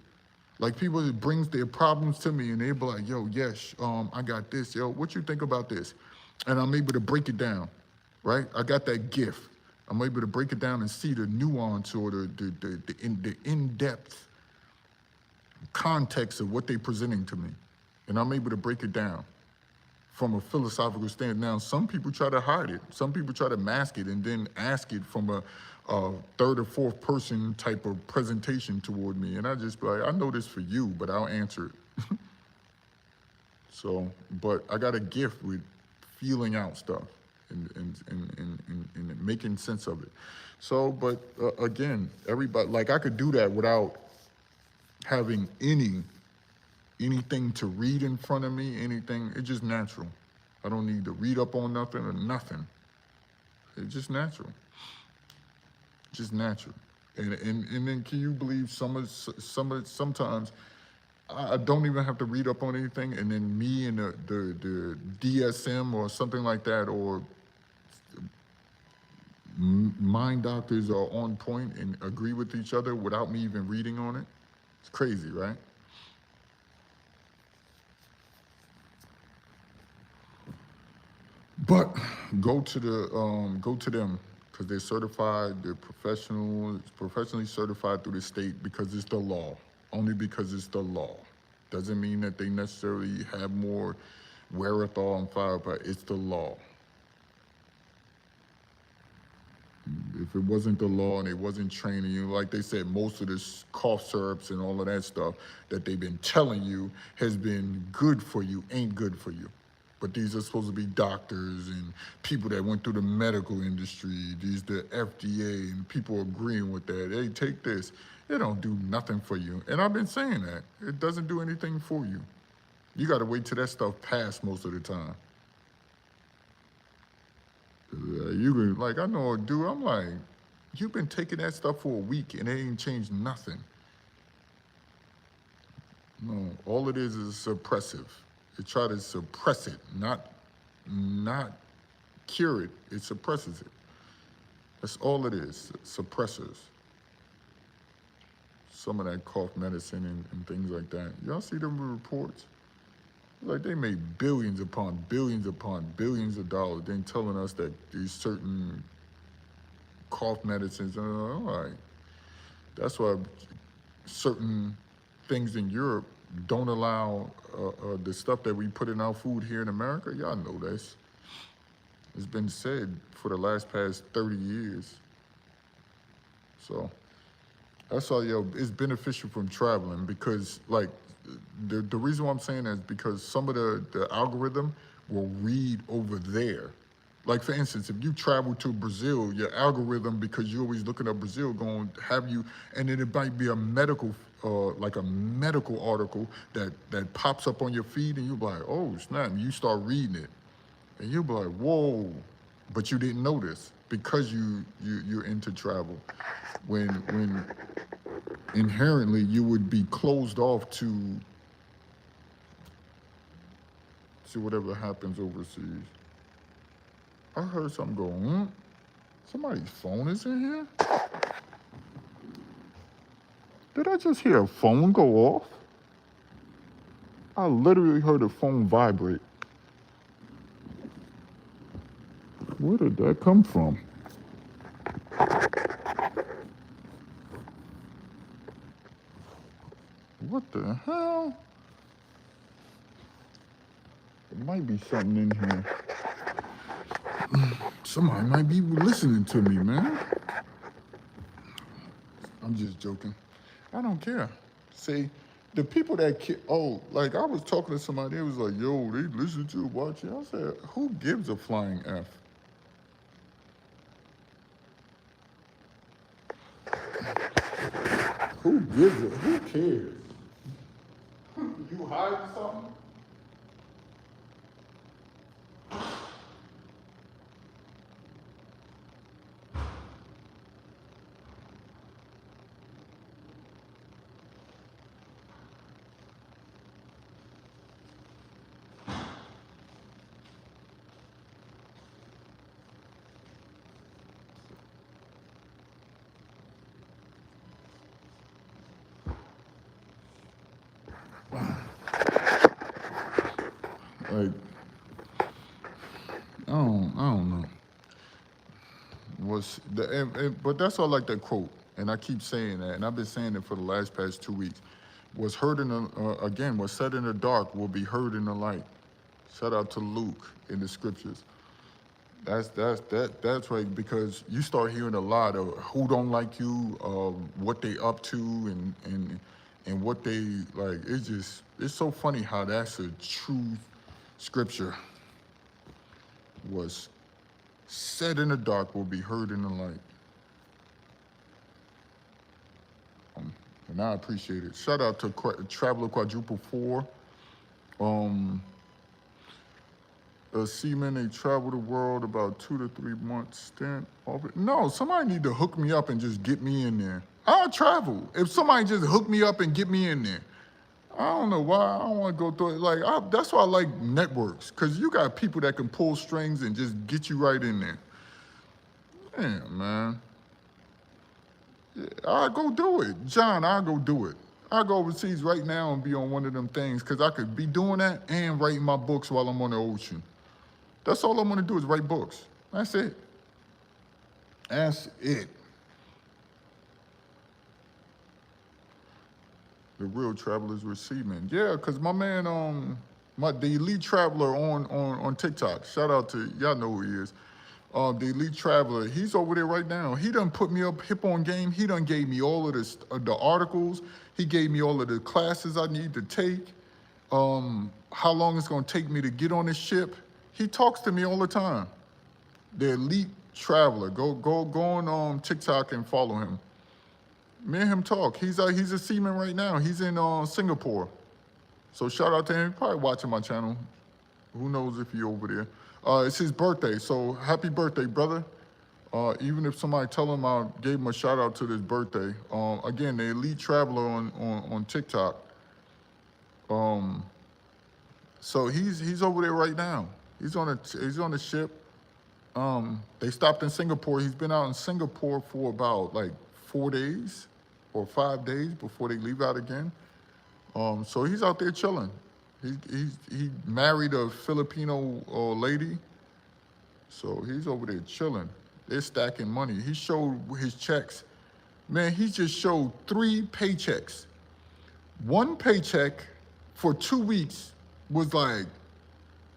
Like people that brings their problems to me and they be like, yo, Yesh, I got this, yo, what you think about this? And I'm able to break it down, right? I got that gift. I'm able to break it down and see the nuance or the in-depth context of what they're presenting to me. And I'm able to break it down from a philosophical stand. Now, some people try to hide it. Some people try to mask it and then ask it from a third or fourth person type of presentation toward me. And I just be like, I know this for you, but I'll answer it. So, but I got a gift with feeling out stuff and making sense of it. So, but again, everybody, like I could do that without having anything to read in front of me, anything. It's just natural. I don't need to read up on nothing or nothing. It's just natural. Just natural. And then can you believe sometimes I don't even have to read up on anything, and then me and the DSM or something like that, or mind doctors are on point and agree with each other without me even reading on it? It's crazy, right? But go to them because they're certified, they're professionally certified through the state because it's the law. Only because it's the law. Doesn't mean that they necessarily have more wherewithal and fire, but it's the law. If it wasn't the law and they wasn't training you, like they said, most of this cough syrups and all of that stuff that they've been telling you has been good for you, ain't good for you. But these are supposed to be doctors and people that went through the medical industry. These the FDA and people agreeing with that. Hey, take this. It don't do nothing for you. And I've been saying that. It doesn't do anything for you. You got to wait till that stuff pass most of the time. You can, like, I know a dude, I'm like, you've been taking that stuff for a week and it ain't changed nothing. No, all it is suppressive. It try to suppress it, not cure it. It suppresses it. That's all it is, suppressors. Some of that cough medicine and things like that. Y'all see them reports? Like they made billions upon billions of dollars, then telling us that these certain cough medicines, I'm like, that's why certain things in Europe don't allow the stuff that we put in our food here in America. Y'all know this. It's been said for the past 30 years. So that's why, yo, it's beneficial from traveling because, like, the reason why I'm saying that is because some of the algorithm will read over there. Like, for instance, if you travel to Brazil, your algorithm, because you're always looking at Brazil, going to have you, and then it might be a medical, like a medical article that pops up on your feed, and you're like, oh, snap, and you start reading it. And you'll be like, whoa, but you didn't notice because you're into travel. When inherently you would be closed off to whatever happens overseas. I heard something go, somebody's phone is in here? Did I just hear a phone go off? I literally heard a phone vibrate. Where did that come from? What the hell? There might be something in here. Somebody might be listening to me, man. I'm just joking. I don't care. See, the people that like I was talking to somebody, they was like, yo, they listen to it, watch it. I said, who gives a flying F? Who gives it? Who cares? You hiding something? Like, I don't know. But that's all like that quote, and I keep saying that, and I've been saying it for the past 2 weeks. What's heard in the again, what's said in the dark will be heard in the light. Shout out to Luke in the scriptures. That's right, because you start hearing a lot of who don't like you, what they up to, and what they like. It's so funny how that's a true scripture. Was said in the dark will be heard in the light. And I appreciate it. Shout out to Traveler Quadruple 4. A seaman, they travel the world about 2 to 3 months stint. No, somebody need to hook me up and just get me in there. I'll travel. If somebody just hook me up and get me in there. I don't know why. I don't want to go through it. Like, that's why I like networks, because you got people that can pull strings and just get you right in there. Damn, man. Yeah, I'll go do it. John, I'll go do it. I'll go overseas right now and be on one of them things, because I could be doing that and writing my books while I'm on the ocean. That's all I'm going to do is write books. That's it. That's it. The real travelers were seamen. Yeah, because my man, the elite traveler on TikTok, shout out to, y'all know who he is. The elite traveler, he's over there right now. He done put me up hip on game. He done gave me all of the articles. He gave me all of the classes I need to take. How long it's gonna take me to get on this ship. He talks to me all the time. The elite traveler, go on TikTok and follow him. Me and him talk. He's a seaman right now. He's in Singapore. So shout out to him. He's probably watching my channel. Who knows if he's over there. It's his birthday, so happy birthday, brother. Even if somebody tell him I gave him a shout out to this birthday. Again, the elite traveler on TikTok. So he's over there right now. He's on the ship. They stopped in Singapore. He's been out in Singapore for about like 4 days or 5 days before they leave out again. So he's out there chilling. He married a Filipino lady, so he's over there chilling. They're stacking money. He showed his checks. Man, he just showed 3 paychecks. One paycheck for 2 weeks was like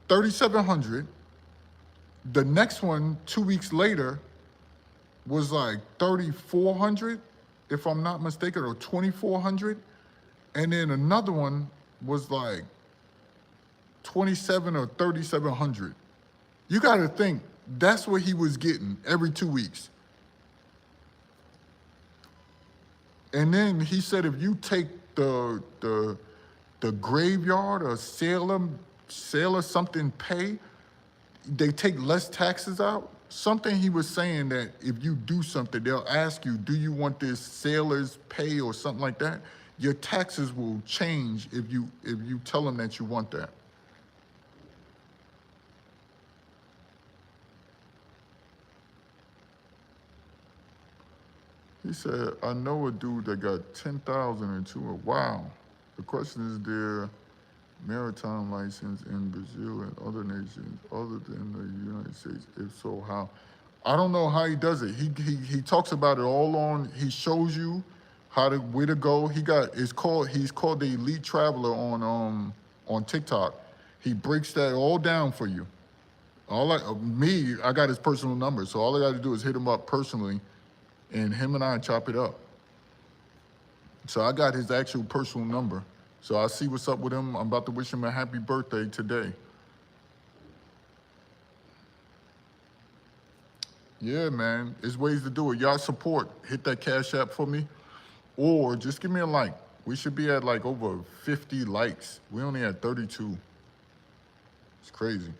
$3,700. The next one, 2 weeks later, was like $3,400, if I'm not mistaken, or $2,400. And then another one was like $2,700 or $3,700. You got to think, that's what he was getting every 2 weeks. And then he said, if you take the graveyard or sailor something pay, they take less taxes out. Something he was saying that if you do something, they'll ask you, do you want this sailor's pay or something like that? Your taxes will change if you tell them that you want that. He said, I know a dude that got 10,000 into it. Wow. The question is there maritime license in Brazil and other nations other than the United States? If so, how? I don't know how he does it. He talks about it all on. He shows you how to where to go. He's called the Elite Traveler on TikTok. He breaks that all down for you. I got his personal number, so all I got to do is hit him up personally, and him and I chop it up. So I got his actual personal number. So I see what's up with him. I'm about to wish him a happy birthday today. Yeah, man. There's ways to do it. Y'all support. Hit that Cash App for me. Or just give me a like. We should be at like over 50 likes. We only had 32. It's crazy.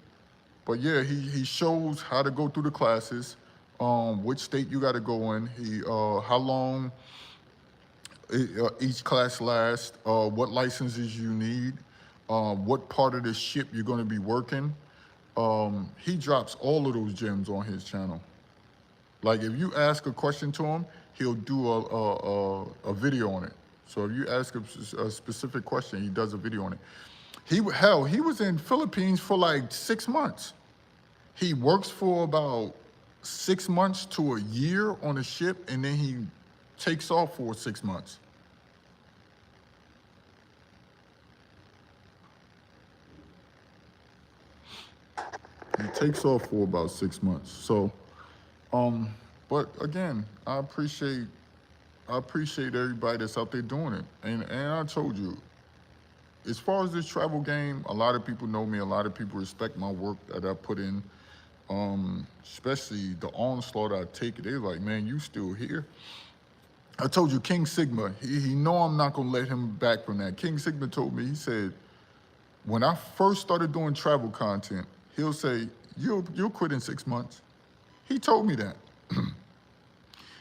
But yeah, he shows how to go through the classes, which state you got to go in, how long each class lasts, what licenses you need, what part of the ship you're going to be working. He drops all of those gems on his channel. Like if you ask a question to him, he'll do a video on it. So if you ask a specific question, he does a video on it. He was in Philippines for like 6 months. He works for about 6 months to a year on a ship, and then he takes off for 6 months. He takes off for about 6 months. So, but again, I appreciate everybody that's out there doing it. And I told you, as far as this travel game, a lot of people know me. A lot of people respect my work that I put in. Especially the onslaught I take. They're like, man, you still here? I told you, King Sigma, he know I'm not gonna let him back from that. King Sigma told me, he said, when I first started doing travel content, he'll say, you'll quit in 6 months. He told me that.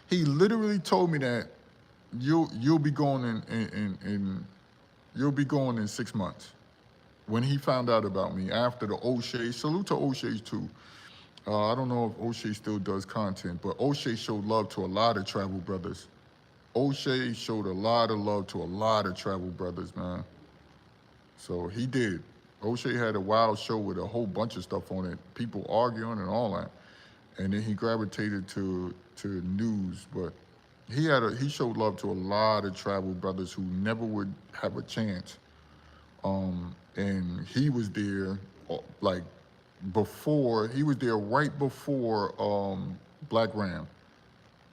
He literally told me that you'll be going in 6 months. When he found out about me after the O'Shea, salute to O'Shea too. I don't know if O'Shea still does content, but O'Shea showed love to a lot of travel brothers. O'Shea showed a lot of love to a lot of travel brothers, man. So he did. O'Shea had a wild show with a whole bunch of stuff on it, people arguing and all that. And then he gravitated to news, but he showed love to a lot of travel brothers who never would have a chance. And he was there like right before Black Ram.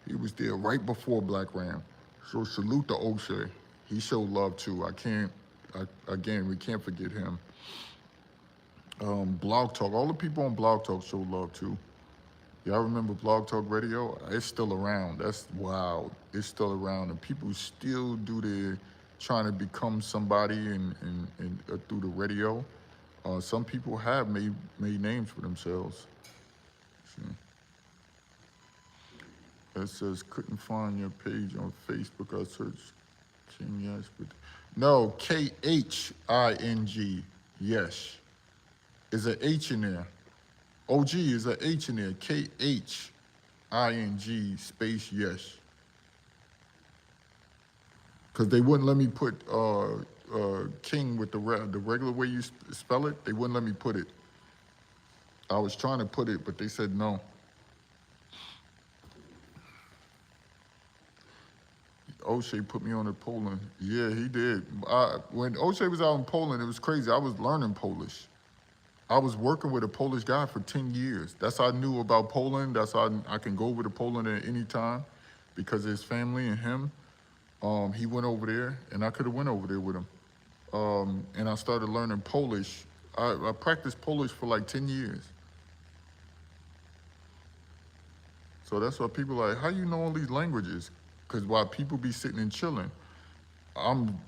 He was there right before Black Ram. So salute to O'Shea. He showed love too. Again, we can't forget him. Blog Talk, all the people on Blog Talk showed love too. Y'all remember Blog Talk Radio? It's still around. That's wild. It's still around, and people still do their trying to become somebody and through the radio. Some people have made names for themselves. See? It says, couldn't find your page on Facebook. I searched King Yesh. No, K-H-I-N-G, Yesh. Is an H in there. OG is an H in there, K-H-I-N-G space Yesh. Because they wouldn't let me put King with the regular way you spell it. They wouldn't let me put it. I was trying to put it, but they said no. O'Shea put me on to Poland. Yeah, he did. When O'Shea was out in Poland, it was crazy. I was learning Polish. I was working with a Polish guy for 10 years. That's how I knew about Poland. That's how I can go over to Poland at any time because of his family and him. He went over there, and I could have went over there with him. And I started learning Polish. I practiced Polish for like 10 years. So that's why people are like, how you know all these languages? Because while people be sitting and chilling, I'm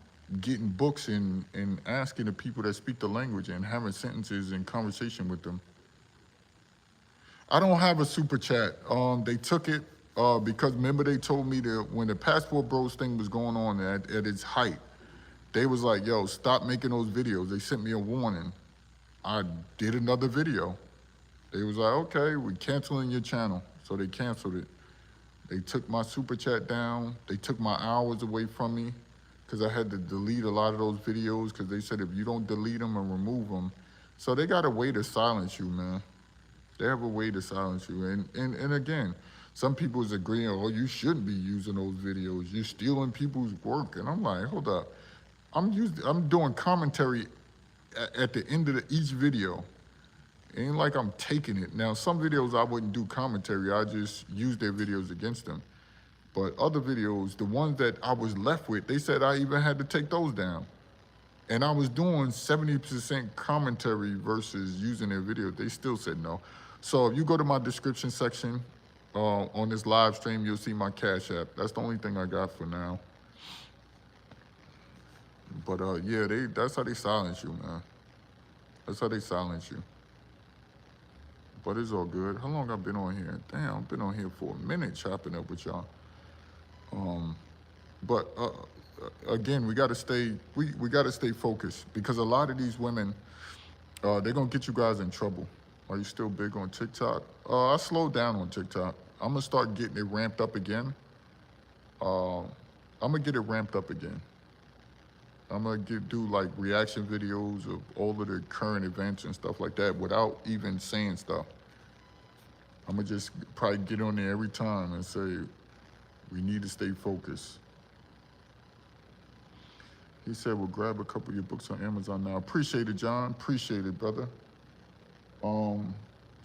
getting books and asking the people that speak the language and having sentences and conversation with them. I don't have a super chat. They took it because remember they told me that when the Passport Bros thing was going on at its height, they was like, yo, stop making those videos. They sent me a warning. I did another video. They was like, okay, we're canceling your channel. So they canceled it. They took my super chat down. They took my hours away from me because I had to delete a lot of those videos because they said if you don't delete them and remove them, so they got a way to silence you, man. They have a way to silence you. And again, some people's agreeing, oh, you shouldn't be using those videos. You're stealing people's work. And I'm like, hold up. I'm doing commentary at the end of each video. It ain't like I'm taking it. Now, some videos I wouldn't do commentary. I just use their videos against them. But other videos, the ones that I was left with, they said I even had to take those down. And I was doing 70% commentary versus using their videos. They still said no. So if you go to my description section on this live stream, you'll see my Cash App. That's the only thing I got for now. But yeah, that's how they silence you, man. That's how they silence you. But it's all good. How long I've been on here? Damn, I've been on here for a minute chopping up with y'all. But again, we gotta stay focused because a lot of these women, they're gonna get you guys in trouble. Are you still big on TikTok? I slowed down on TikTok. I'm gonna start getting it ramped up again. I'm gonna get it ramped up again. I'm gonna do like reaction videos of all of the current events and stuff like that without even saying stuff. I'm gonna just probably get on there every time and say, we need to stay focused. He said, we'll grab a couple of your books on Amazon now. Appreciate it, John. Appreciate it, brother.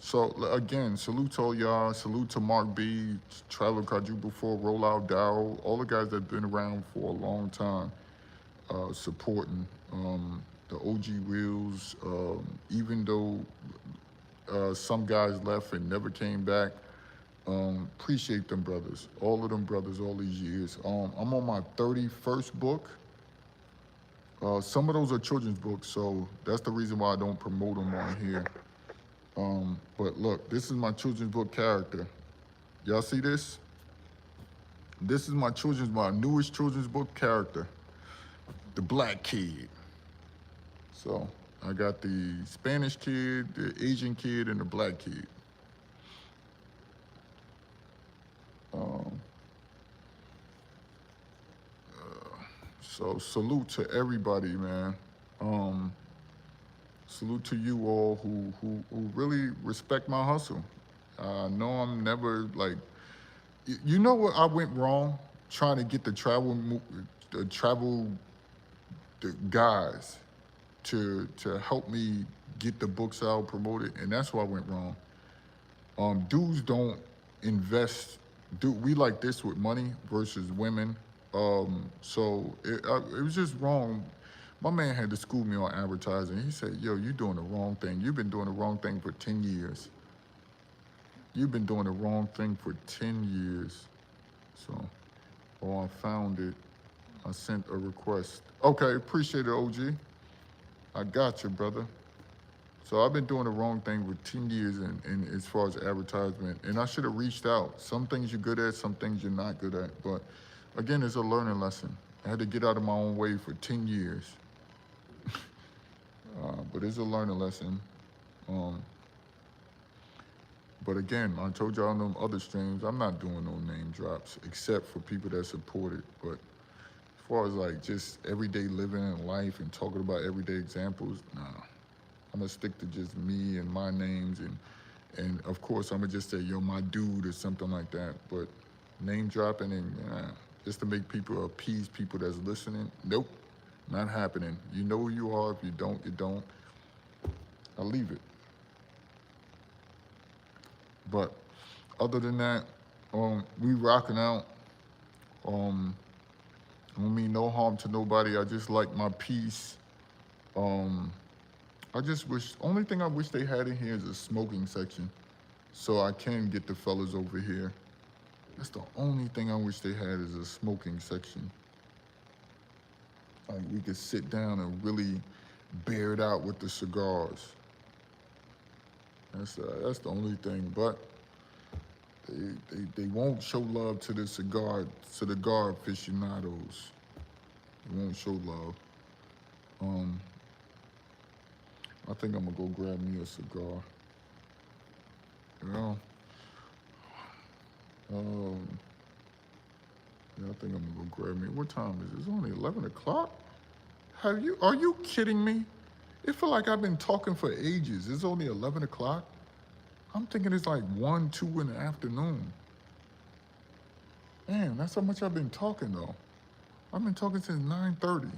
So again, salute to all y'all. Salute to Mark B, Travel Quadruple 4, Rollout Dow, all the guys that have been around for a long time, supporting the OG Wheels. Even though some guys left and never came back, appreciate them brothers, all of them brothers, all these years. I'm on my 31st book. Some of those are children's books, so that's the reason why I don't promote them on here. But look, this is my children's book character. Y'all see this? This is my newest children's book character, the black kid. So I got the Spanish kid, the Asian kid, and the black kid. So salute to everybody, man. Salute to you all who really respect my hustle. I know I'm never like, you know what I went wrong? Trying to get the guys to help me get the books out, promote it, and that's why I went wrong. Dudes don't invest. We like this with money versus women. So it was just wrong. My man had to school me on advertising. He said, yo, you're doing the wrong thing. You've been doing the wrong thing for 10 years. You've been doing the wrong thing for 10 years. So, I found it. I sent a request. Okay, appreciate it, OG. I got you, brother. So I've been doing the wrong thing for 10 years in as far as advertisement. And I should have reached out. Some things you're good at, some things you're not good at. But again, it's a learning lesson. I had to get out of my own way for 10 years. But it's a learning lesson. But again, I told y'all on them other streams, I'm not doing no name drops except for people that support it. But as far as like just everyday living in life and talking about everyday examples, nah. I'm gonna stick to just me and my names and of course I'm gonna just say, yo, my dude or something like that. But name dropping and just to make people appease people that's listening, nope, not happening. You know who you are. If you don't, you don't. I'll leave it. But other than that, we rocking out. I don't mean no harm to nobody. I just like my peace. I just wish, only thing I wish they had in here is a smoking section so I can get the fellas over here. That's the only thing I wish they had is a smoking section. Like we could sit down and really bear it out with the cigars. That's the only thing, but they won't show love to the cigar aficionados. They won't show love. I think I'm gonna go grab me a cigar. You know? Yeah, I think I'm gonna go grab me. What time is it? It's only 11 o'clock? Are you kidding me? It feel like I've been talking for ages. It's only 11 o'clock. I'm thinking it's like 1, 2 in the afternoon. Man, that's how much I've been talking though. I've been talking since 9:30.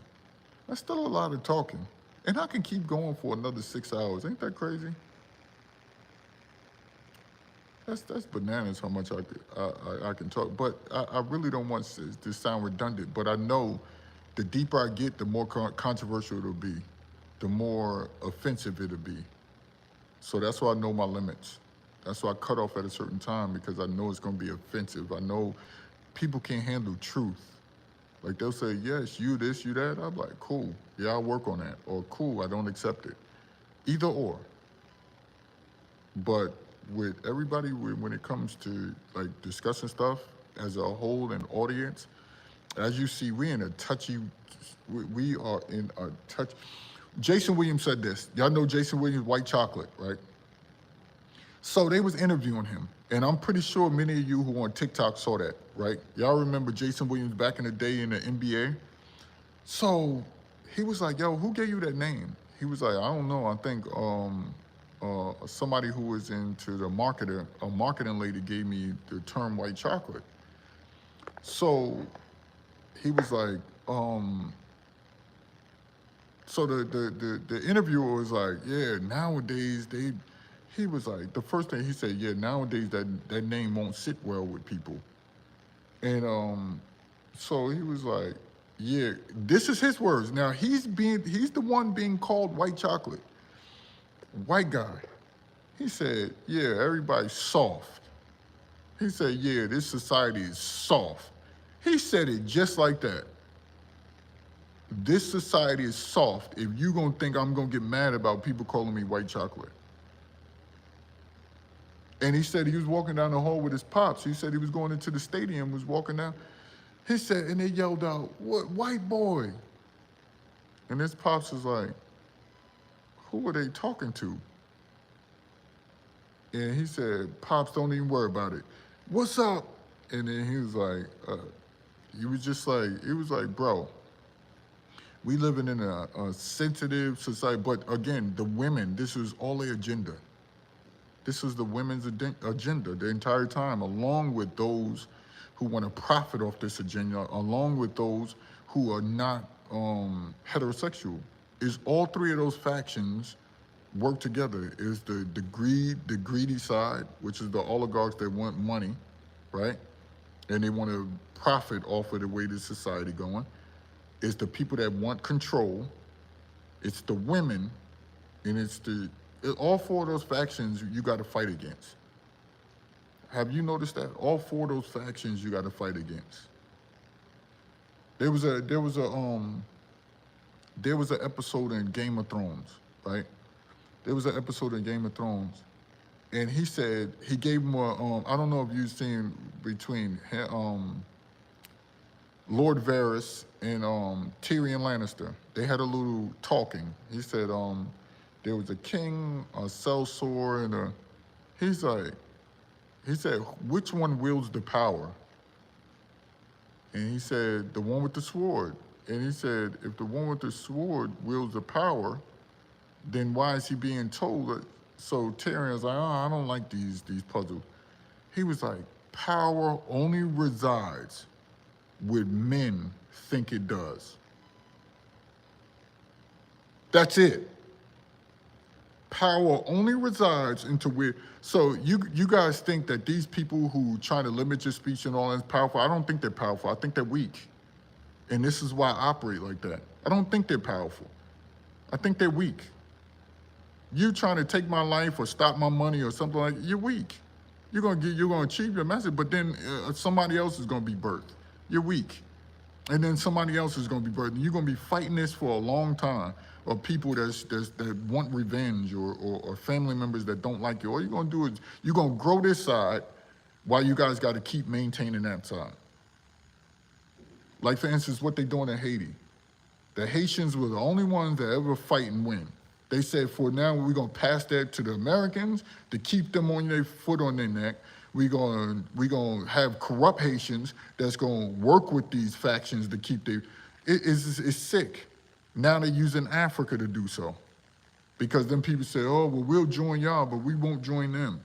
That's still a lot of talking. And I can keep going for another 6 hours. Ain't that crazy? That's bananas how much I can talk. But I really don't want to sound redundant, but I know the deeper I get, the more controversial it'll be, the more offensive it'll be. So that's why I know my limits. That's why I cut off at a certain time, because I know it's gonna be offensive. I know people can't handle truth. Like they'll say, yes, you this, you that. I'm like, cool, yeah, I'll work on that. Or cool, I don't accept it. Either or. But with everybody, when it comes to like discussing stuff as a whole and audience, as you see, we in a touchy, we are in a touch. Jason Williams said this. Y'all know Jason Williams, White Chocolate, right? So they was interviewing him, and I'm pretty sure many of you who on TikTok saw that, right? Y'all remember Jason Williams back in the day in the NBA? So he was like, yo, who gave you that name? He was like, I don't know, I think somebody who was into the a marketing lady gave me the term white chocolate. So he was like, so the interviewer was like, yeah, nowadays he was like, the first thing he said, yeah, nowadays that name won't sit well with people. And so he was like, yeah, this is his words. Now he's the one being called white chocolate. White guy. He said, yeah, everybody's soft. He said, yeah, this society is soft. He said it just like that. This society is soft if you gonna think I'm gonna get mad about people calling me white chocolate. And he said he was walking down the hall with his pops. He said he was going into the stadium, was walking down. He said, and they yelled out, what, white boy? And his pops was like, who are they talking to? And he said, pops, don't even worry about it. What's up? And then he was like, he was just like, it was like, bro, we living in a sensitive society. But again, the women, this is all their agenda. This is the women's agenda the entire time, along with those who want to profit off this agenda, along with those who are not heterosexual. Is all three of those factions work together. Is the greedy side, which is the oligarchs that want money, right? And they want to profit off of the way this society going. It's the people that want control. It's the women, and all four of those factions you got to fight against. Have you noticed that? All four of those factions you got to fight against. There was an episode in Game of Thrones, right? There was an episode in Game of Thrones, and he said he gave him I don't know if you've seen between Lord Varys and Tyrion Lannister. They had a little talking. He said there was a king, a sellsword, and he said, which one wields the power? And he said, the one with the sword. And he said, if the one with the sword wields the power, then why is he being told that? So Tyrion was like, oh, I don't like these puzzles. He was like, power only resides where men think it does. That's it. Power only resides into where, so you guys think that these people who try to limit your speech and all that is powerful. I don't think they're powerful. I think they're weak. And this is why I operate like that. I don't think they're powerful. I think they're weak. You trying to take my life or stop my money or something like that, you're weak. You're gonna achieve your message, but then somebody else is gonna be birthed. You're weak. And then somebody else is gonna be birthed. And you're gonna be fighting this for a long time, or people that want revenge, or family members that don't like you. All you're gonna do is you're gonna grow this side while you guys gotta keep maintaining that side. Like for instance, what they doing in Haiti. The Haitians were the only ones that ever fight and win. They said, for now, we're gonna pass that to the Americans to keep them on their foot on their neck. We gonna have corrupt Haitians that's gonna work with these factions to keep it's sick. Now they're using Africa to do so. Because then people say, oh, well, we'll join y'all, but we won't join them.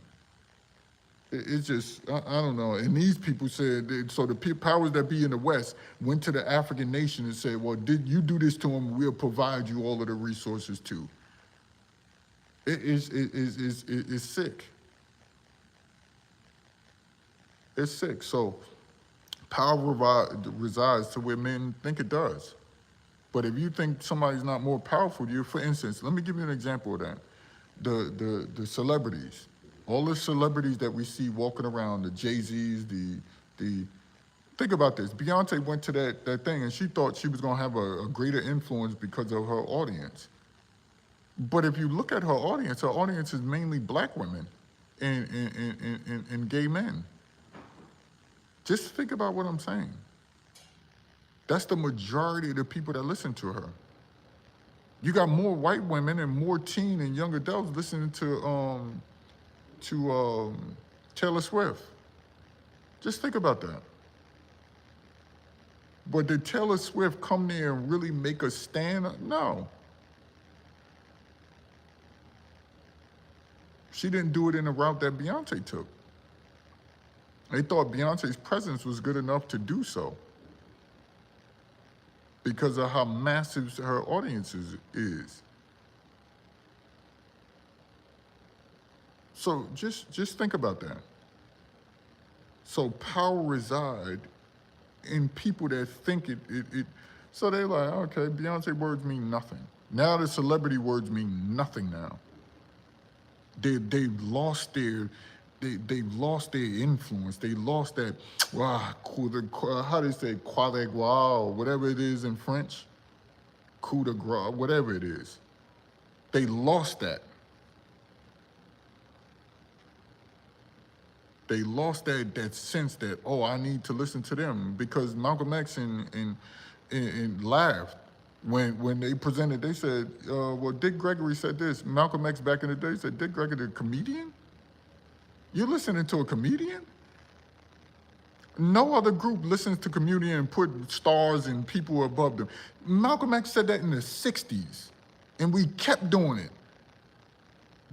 It's just, I don't know. And these people said, so the powers that be in the West went to the African nation and said, well, did you do this to them? We'll provide you all of the resources too. It's sick. It's sick. So power resides to where men think it does. But if you think somebody's not more powerful than you, for instance, let me give you an example of that. The celebrities, all the celebrities that we see walking around, the Jay-Z's, think about this. Beyonce went to that thing and she thought she was gonna have a greater influence because of her audience. But if you look at her audience is mainly black women and gay men. Just think about what I'm saying. That's the majority of the people that listen to her. You got more white women and more teen and young adults listening to Taylor Swift. Just think about that. But did Taylor Swift come there and really make a stand? No. She didn't do it in the route that Beyonce took. They thought Beyonce's presence was good enough to do so because of how massive her audience is. So just think about that. So power reside in people that think it. So they're like, okay, Beyonce words mean nothing. Now the celebrity words mean nothing now. They've lost their influence. They lost that, how do you say, croix de gloire, or whatever it is in French, coup de grace, whatever it is. They lost that. They lost that sense that, oh, I need to listen to them, because Malcolm X and laughed. When they presented, they said, well, Dick Gregory said this. Malcolm X back in the day said, Dick Gregory, the comedian? You're listening to a comedian? No other group listens to comedian and put stars and people above them. Malcolm X said that in the 60s, and we kept doing it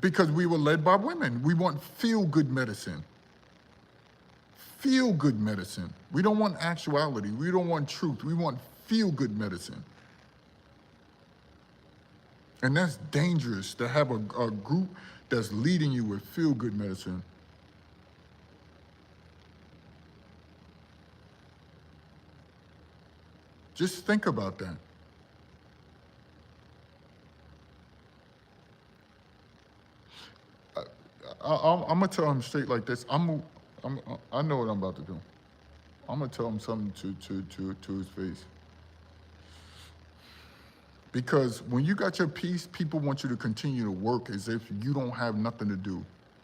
because we were led by women. We want feel-good medicine. Feel-good medicine. We don't want actuality. We don't want truth. We want feel-good medicine. And that's dangerous to have a group that's leading you with feel-good medicine. Just think about that. I'm gonna tell him straight like this. I know what I'm about to do. I'm gonna tell him something to his face. Because when you got your peace, people want you to continue to work as if you don't have nothing to do,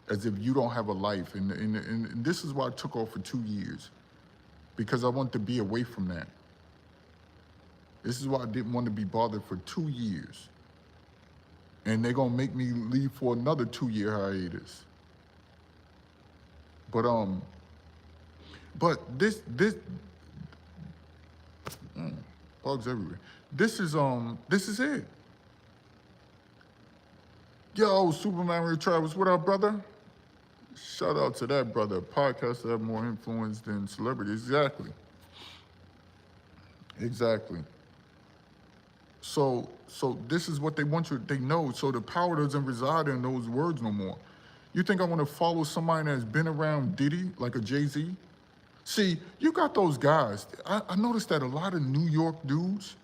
as if you don't have a life. And this is why I took off for 2 years, because I want to be away from that. This is why I didn't want to be bothered for 2 years. And they're gonna make me leave for another 2-year hiatus. But this bugs everywhere. This is it. Yo, Superman Travels, what up, brother? Shout out to that brother. Podcasts that have more influence than celebrities. Exactly. So this is what they want you, they know. So the power doesn't reside in those words no more. You think I want to follow somebody that's been around Diddy, like a Jay-Z? See, you got those guys. I noticed that a lot of New York dudes,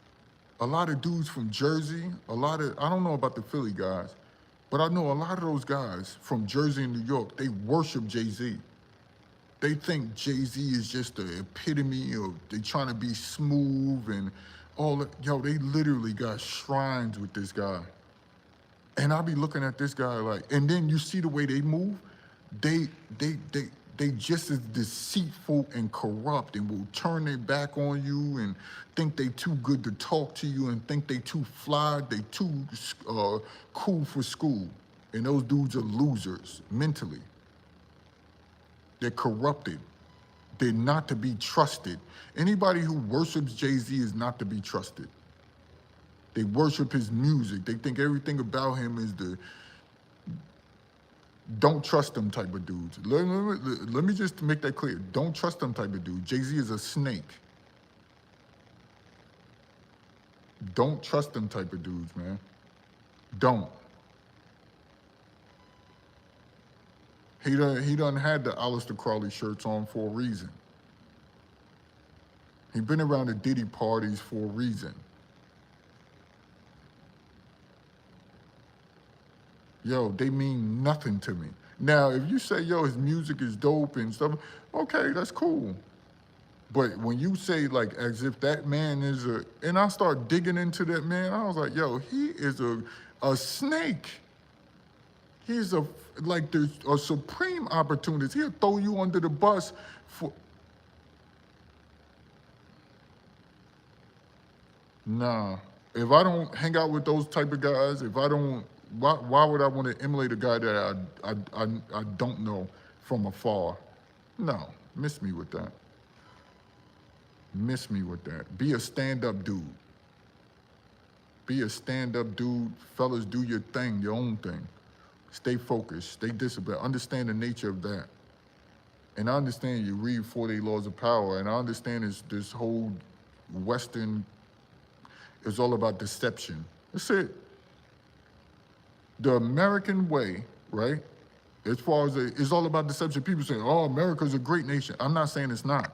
a lot of dudes from Jersey, I don't know about the Philly guys, but I know a lot of those guys from Jersey and New York, they worship Jay-Z. They think Jay-Z is just the epitome of, they trying to be smooth and all that. Yo, they literally got shrines with this guy. And I be looking at this guy like, and then you see the way they move, they just as deceitful and corrupt and will turn their back on you and think they too good to talk to you and think they too fly, they too cool for school. And those dudes are losers mentally. They're corrupted. They're not to be trusted. Anybody who worships Jay-Z is not to be trusted. They worship his music. They think everything about him is the don't trust them type of dudes. Let me just make that clear. Don't trust them type of dudes. Jay-Z is a snake. Don't trust them type of dudes, man. Don't. He done had the Aleister Crowley shirts on for a reason. He been around the Diddy parties for a reason. Yo, they mean nothing to me. Now, if you say, yo, his music is dope and stuff, okay, that's cool. But when you say, like, as if that man is and I start digging into that man, I was like, yo, he is a snake. He's like, there's a supreme opportunity. He'll throw you under the bus for... Nah, if I don't hang out with those type of guys, if I don't, why would I want to emulate a guy that I don't know from afar? No, miss me with that. Miss me with that. Be a stand-up dude. Be a stand-up dude. Fellas, do your thing, your own thing. Stay focused, stay disciplined. Understand the nature of that. And I understand you read 48 Laws of Power, and I understand this whole Western is all about deception. That's it. The American way, right? As far as it's all about deception. People say, oh, America's a great nation. I'm not saying it's not.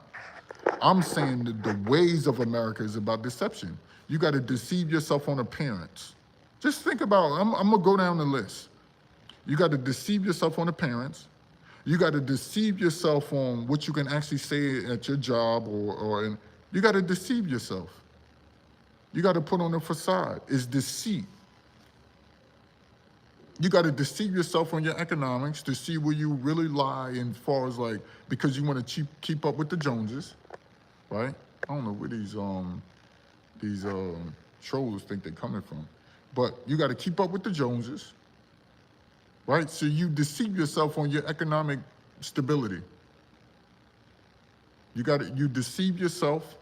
I'm saying that the ways of America is about deception. You got to deceive yourself on appearance. Just think about, I'm going to go down the list. You got to deceive yourself on appearance. You got to deceive yourself on what you can actually say at your job you got to deceive yourself. You got to put on a facade. It's deceit. You got to deceive yourself on your economics to see where you really lie as far as like, because you want to keep up with the Joneses, right? I don't know where these trolls think they're coming from, but you got to keep up with the Joneses, right? So you deceive yourself on your economic stability. You deceive yourself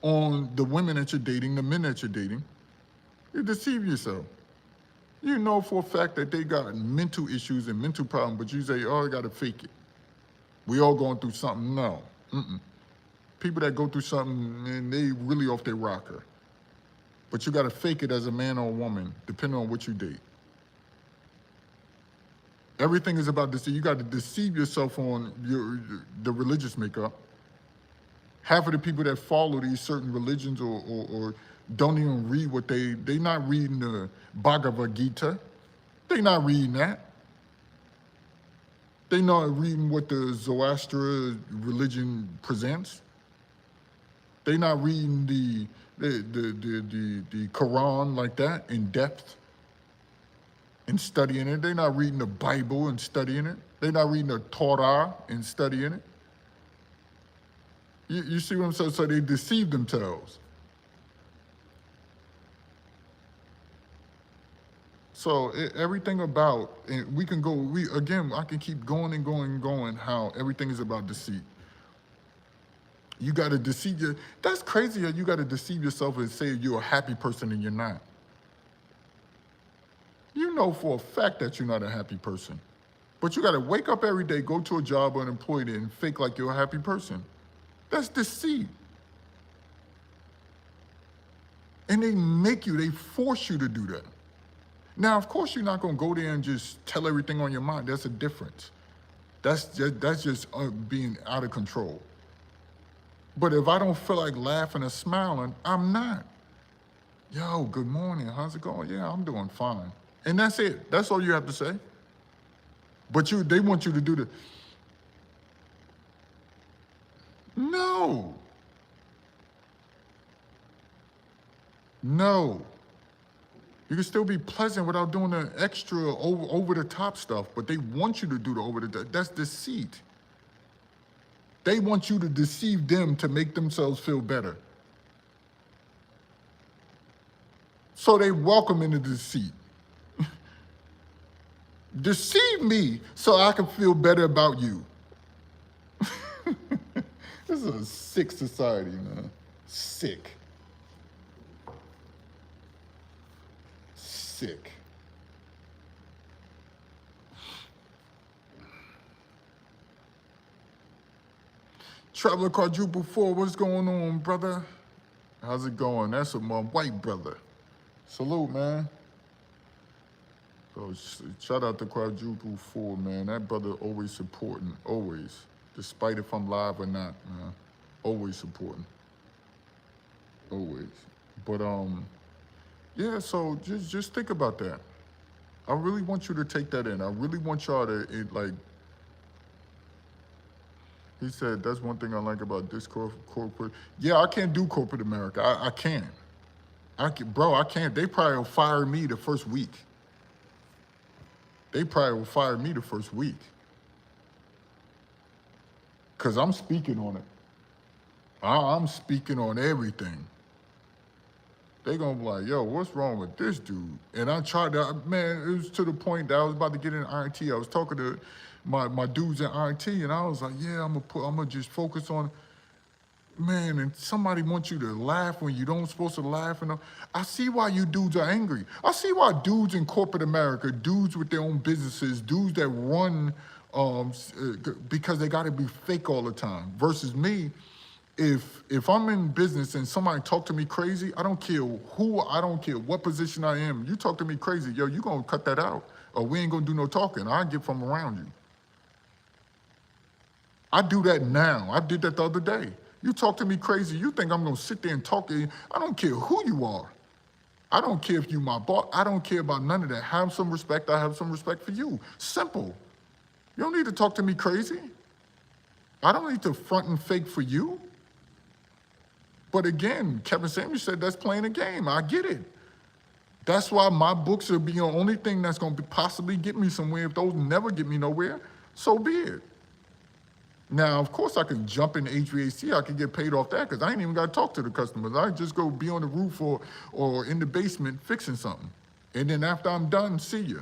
on the women that you're dating, the men that you're dating. You deceive yourself. You know for a fact that they got mental issues and mental problems, but you say, oh, I gotta fake it. We all going through something. No. People that go through something, man, they really off their rocker. But you gotta fake it as a man or a woman, depending on what you date. Everything is about this. You got to deceive yourself on the religious makeup. Half of the people that follow these certain religions or don't even read what they not reading the Bhagavad Gita. They not reading that. They not reading what the Zoroastrian religion presents. They not reading the Quran like that in depth and studying it. They're not reading the Bible and studying it. They're not reading the Torah and studying it. You see what I'm saying? So they deceive themselves. So everything about, and we can go, again, I can keep going and going and going how everything is about deceit. You got to deceive that's crazy how you got to deceive yourself and say you're a happy person and you're not. You know for a fact that you're not a happy person. But you got to wake up every day, go to a job or an employee and fake like you're a happy person. That's deceit. And they force you to do that. Now, of course, you're not going to go there and just tell everything on your mind. That's a difference. That's just being out of control. But if I don't feel like laughing or smiling, I'm not. Yo, good morning. How's it going? Yeah, I'm doing fine. And that's it. That's all you have to say. But they want you to do No. No. You can still be pleasant without doing the extra over-the-top stuff, but they want you to do the over-the-top. That's deceit. They want you to deceive them to make themselves feel better. So they welcome into deceit. Deceive me so I can feel better about you. This is a sick society, man. Sick. Sick. Traveler Quadruple 4, what's going on, brother? How's it going? That's my white brother. Salute, man. So shout out to Quadruple 4, man. That brother always supporting, always. Despite if I'm live or not, man. Always supporting. Always. But yeah, so just think about that. I really want you to take that in. I really want y'all to like. He said, that's one thing I like about this corporate. Yeah, I can't do corporate America. I can't. Bro, I can't. They probably will fire me the first week. They probably will fire me the first week. Because I'm speaking on it. I'm speaking on everything. They gonna be like, yo, what's wrong with this dude? And I tried to, man, it was to the point that I was about to get in INT. I was talking to my dudes in INT, and I was like, yeah, I'm gonna just focus on, man, and somebody wants you to laugh when you don't supposed to laugh. And I see why you dudes are angry. I see why dudes in corporate America, dudes with their own businesses, dudes that run because they gotta be fake all the time, versus me. If I'm in business and somebody talk to me crazy, I don't care who, I don't care what position I am. You talk to me crazy, yo, you gonna cut that out, or we ain't gonna do no talking. I get from around you. I do that now. I did that the other day. You talk to me crazy, you think I'm gonna sit there and talk to you. I don't care who you are. I don't care if you my boss. I don't care about none of that. Have some respect, I have some respect for you. Simple. You don't need to talk to me crazy. I don't need to front and fake for you. But again, Kevin Samuels said that's playing a game. I get it. That's why my books will be the only thing that's going to possibly get me somewhere. If those never get me nowhere, so be it. Now, of course, I can jump in HVAC. I can get paid off that because I ain't even got to talk to the customers. I just go be on the roof or in the basement fixing something. And then after I'm done, see ya.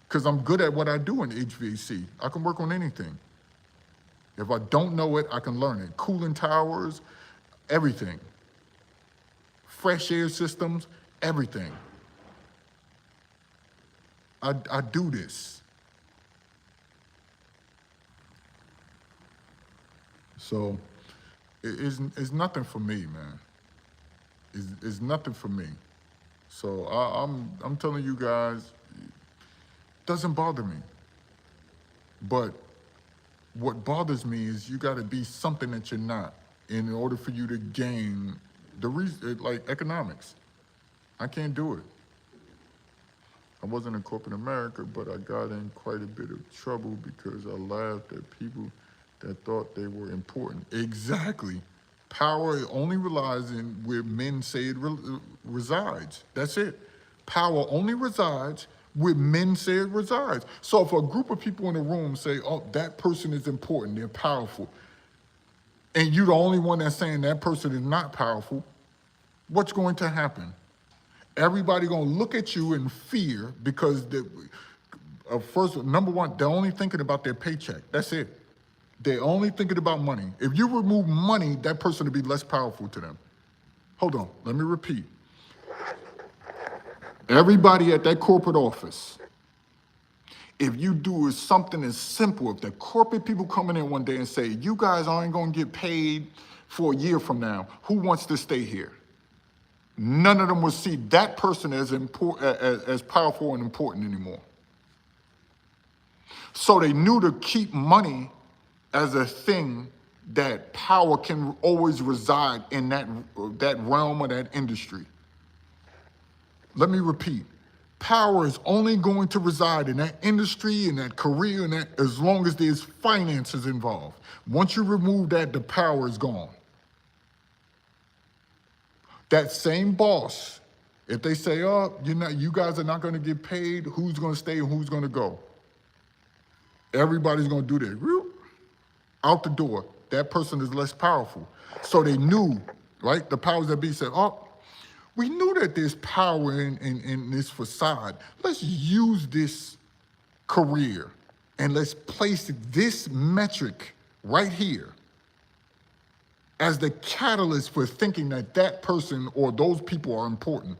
Because I'm good at what I do in HVAC. I can work on anything. If I don't know it, I can learn it. Cooling towers, everything. Fresh air systems, everything. I do this. So it's nothing for me, man. It's nothing for me. So I'm telling you guys, it doesn't bother me. But what bothers me is you got to be something that you're not in order for you to gain the reason, like economics. I can't do it. I wasn't in corporate America, but I got in quite a bit of trouble because I laughed at people that thought they were important. Exactly. Power only relies in where men say it resides. That's it. Power only resides where men say it resides. So if a group of people in a room say, oh, that person is important, they're powerful, and you're the only one that's saying that person is not powerful, what's going to happen? Everybody gonna look at you in fear because first, number one, they're only thinking about their paycheck. That's it. They're only thinking about money. If you remove money, that person will be less powerful to them. Hold on, let me repeat. Everybody at that corporate office, if you do something as simple, if the corporate people coming in one day and say, you guys aren't gonna get paid for a year from now, who wants to stay here? None of them will see that person as powerful and important anymore. So they knew to keep money as a thing that power can always reside in that realm or that industry. Let me repeat, power is only going to reside in that industry, in that career, and that as long as there's finances involved. Once you remove that, the power is gone. That same boss, if they say, oh, you guys are not gonna get paid, who's gonna stay and who's gonna go? Everybody's gonna do that. Out the door. That person is less powerful. So they knew, right? The powers that be said, oh, we knew that there's power in this facade. Let's use this career and let's place this metric right here as the catalyst for thinking that that person or those people are important.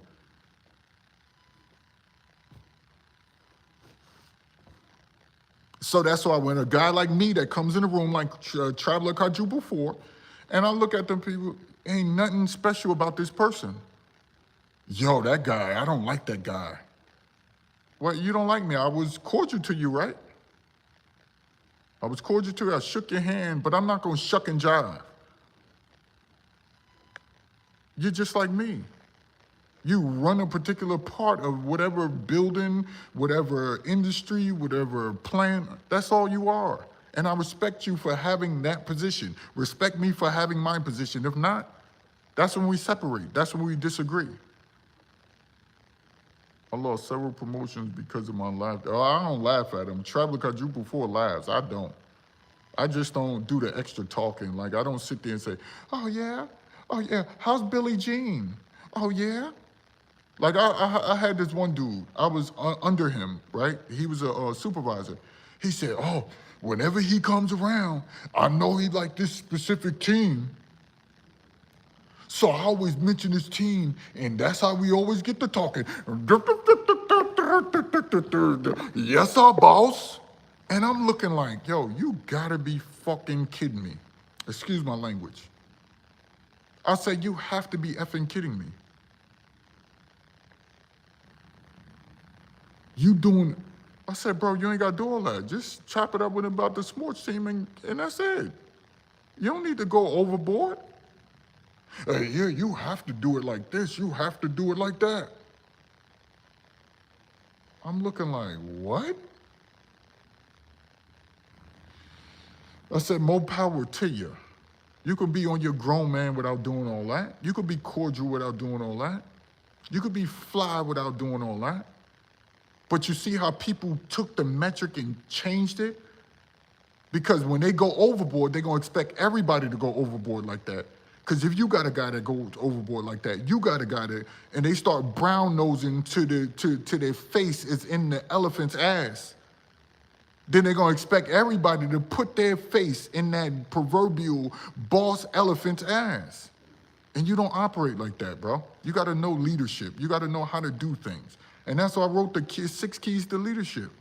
So that's why when a guy like me that comes in the room like Traveler Quadruple 4, and I look at them people, ain't nothing special about this person. Yo, that guy, I don't like that guy. Well, you don't like me. I was cordial to you, right? I was cordial to you. I shook your hand, but I'm not going to shuck and jive. You're just like me. You run a particular part of whatever building, whatever industry, whatever plan. That's all you are. And I respect you for having that position. Respect me for having my position. If not, that's when we separate. That's when we disagree. I lost several promotions because of my laughter. Oh, I don't laugh at them. Traveler Quadruple 4 laughs. I don't. I just don't do the extra talking. Like, I don't sit there and say, oh, yeah. Oh, yeah. How's Billie Jean? Oh, yeah. Like, I had this one dude. I was under him, right? He was a supervisor. He said, oh, whenever he comes around, I know he like this specific team. So I always mention his team, and that's how we always get to talking. Yes, our boss. And I'm looking like, yo, you gotta be fucking kidding me. Excuse my language. I said, you have to be effing kidding me. You doing, I said, bro, you ain't gotta do all that. Just chop it up with him about the sports team and that's it. You don't need to go overboard. Yeah, you have to do it like this. You have to do it like that. I'm looking like, what? I said, more power to you. You could be on your grown man without doing all that. You could be cordial without doing all that. You could be fly without doing all that. But you see how people took the metric and changed it? Because when they go overboard, they're gonna expect everybody to go overboard like that. Because if you got a guy that goes overboard like that, you got a guy that, and they start brown nosing to their face is in the elephant's ass. Then they're gonna expect everybody to put their face in that proverbial boss elephant's ass. And you don't operate like that, bro. You gotta know leadership. You gotta know how to do things. And that's why I wrote the 6 Keys to Leadership.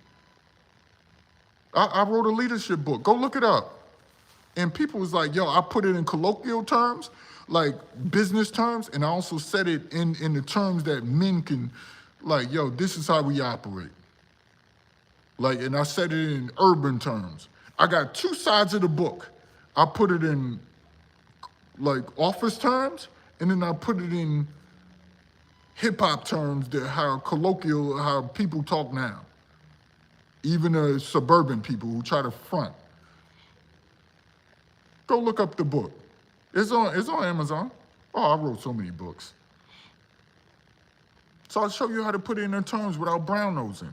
I wrote a leadership book. Go look it up. And people was like, yo, I put it in colloquial terms, like business terms, and I also said it in the terms that men can, like, yo, this is how we operate. Like, and I said it in urban terms. I got 2 sides of the book. I put it in, like, office terms, and then I put it in hip-hop terms, that how colloquial, how people talk now. Even the suburban people who try to front. Go look up the book. It's on Amazon. Oh, I wrote so many books. So I'll show you how to put it in their terms without brown nosing.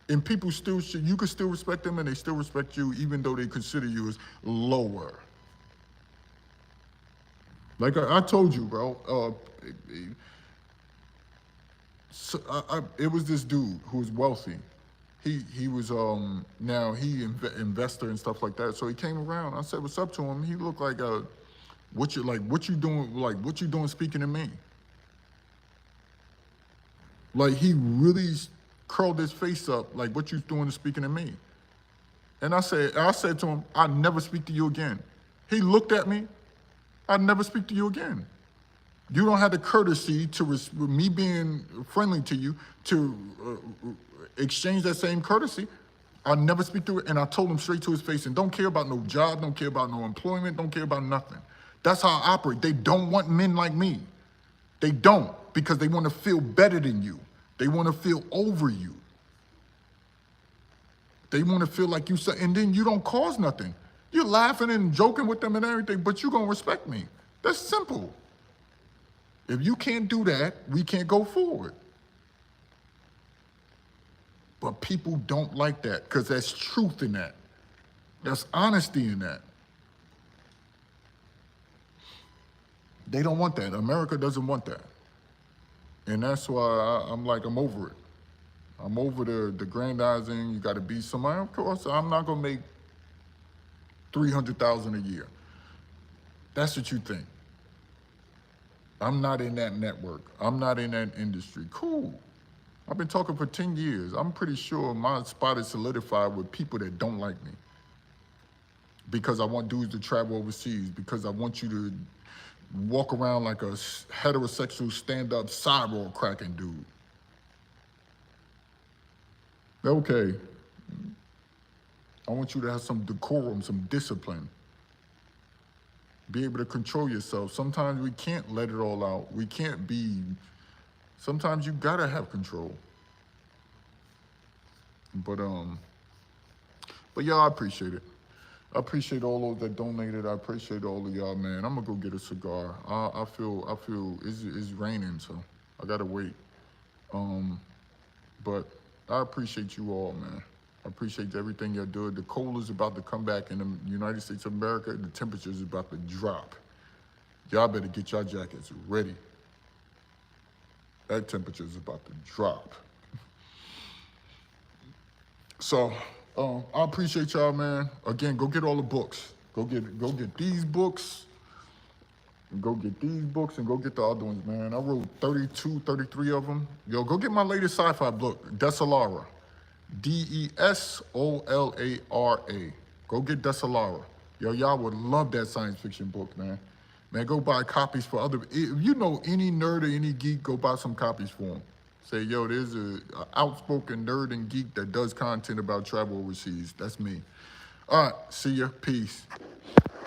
And people still, you can still respect them and they still respect you even though they consider you as lower. Like I told you, bro, it was this dude who was wealthy. He was now he investor and stuff like that. So he came around. I said, "What's up?" to him. He looked like what you doing speaking to me? Like he really curled his face up like, "What you doing speaking to me?" And I said to him, "I never speak to you again." He looked at me. "I'd never speak to you again. You don't have the courtesy to me being friendly to you to exchange that same courtesy. I'll never speak to it." And I told him straight to his face, and don't care about no job, don't care about no employment, don't care about nothing. That's how I operate. They don't want men like me. They don't, because they want to feel better than you. They want to feel over you. They want to feel like you said, and then you don't cause nothing. You're laughing and joking with them and everything, but you're going to respect me. That's simple. If you can't do that, we can't go forward. But people don't like that because there's truth in that. There's honesty in that. They don't want that. America doesn't want that. And that's why I'm over it. I'm over the grandizing. You got to be somebody. Of course, I'm not going to make $300,000 a year. That's what you think. I'm not in that network. I'm not in that industry. Cool. I've been talking for 10 years. I'm pretty sure my spot is solidified with people that don't like me. Because I want dudes to travel overseas. Because I want you to walk around like a heterosexual stand-up sidewalk cracking dude. Okay. I want you to have some decorum, some discipline. Be able to control yourself. Sometimes we can't let it all out. We can't be, sometimes you gotta have control. But yeah, I appreciate it. I appreciate all those that donated. I appreciate all of y'all, man. I'm gonna go get a cigar. I feel it's raining, so I gotta wait. But I appreciate you all, man. I appreciate everything y'all do. The cold is about to come back in the United States of America. The temperature is about to drop. Y'all better get your jackets ready. That temperature is about to drop. So I appreciate y'all, man. Again, go get all the books. Go get these books. Go get these books and go get the other ones, man. I wrote 32, 33 of them. Yo, go get my latest sci-fi book, Desolara. Desolara. Go get Desolara. Yo, y'all would love that science fiction book, man. Man, go buy copies for other, if you know any nerd or any geek, go buy some copies for them. Say, yo, there's a outspoken nerd and geek that does content about travel overseas. That's me. All right, see ya, peace.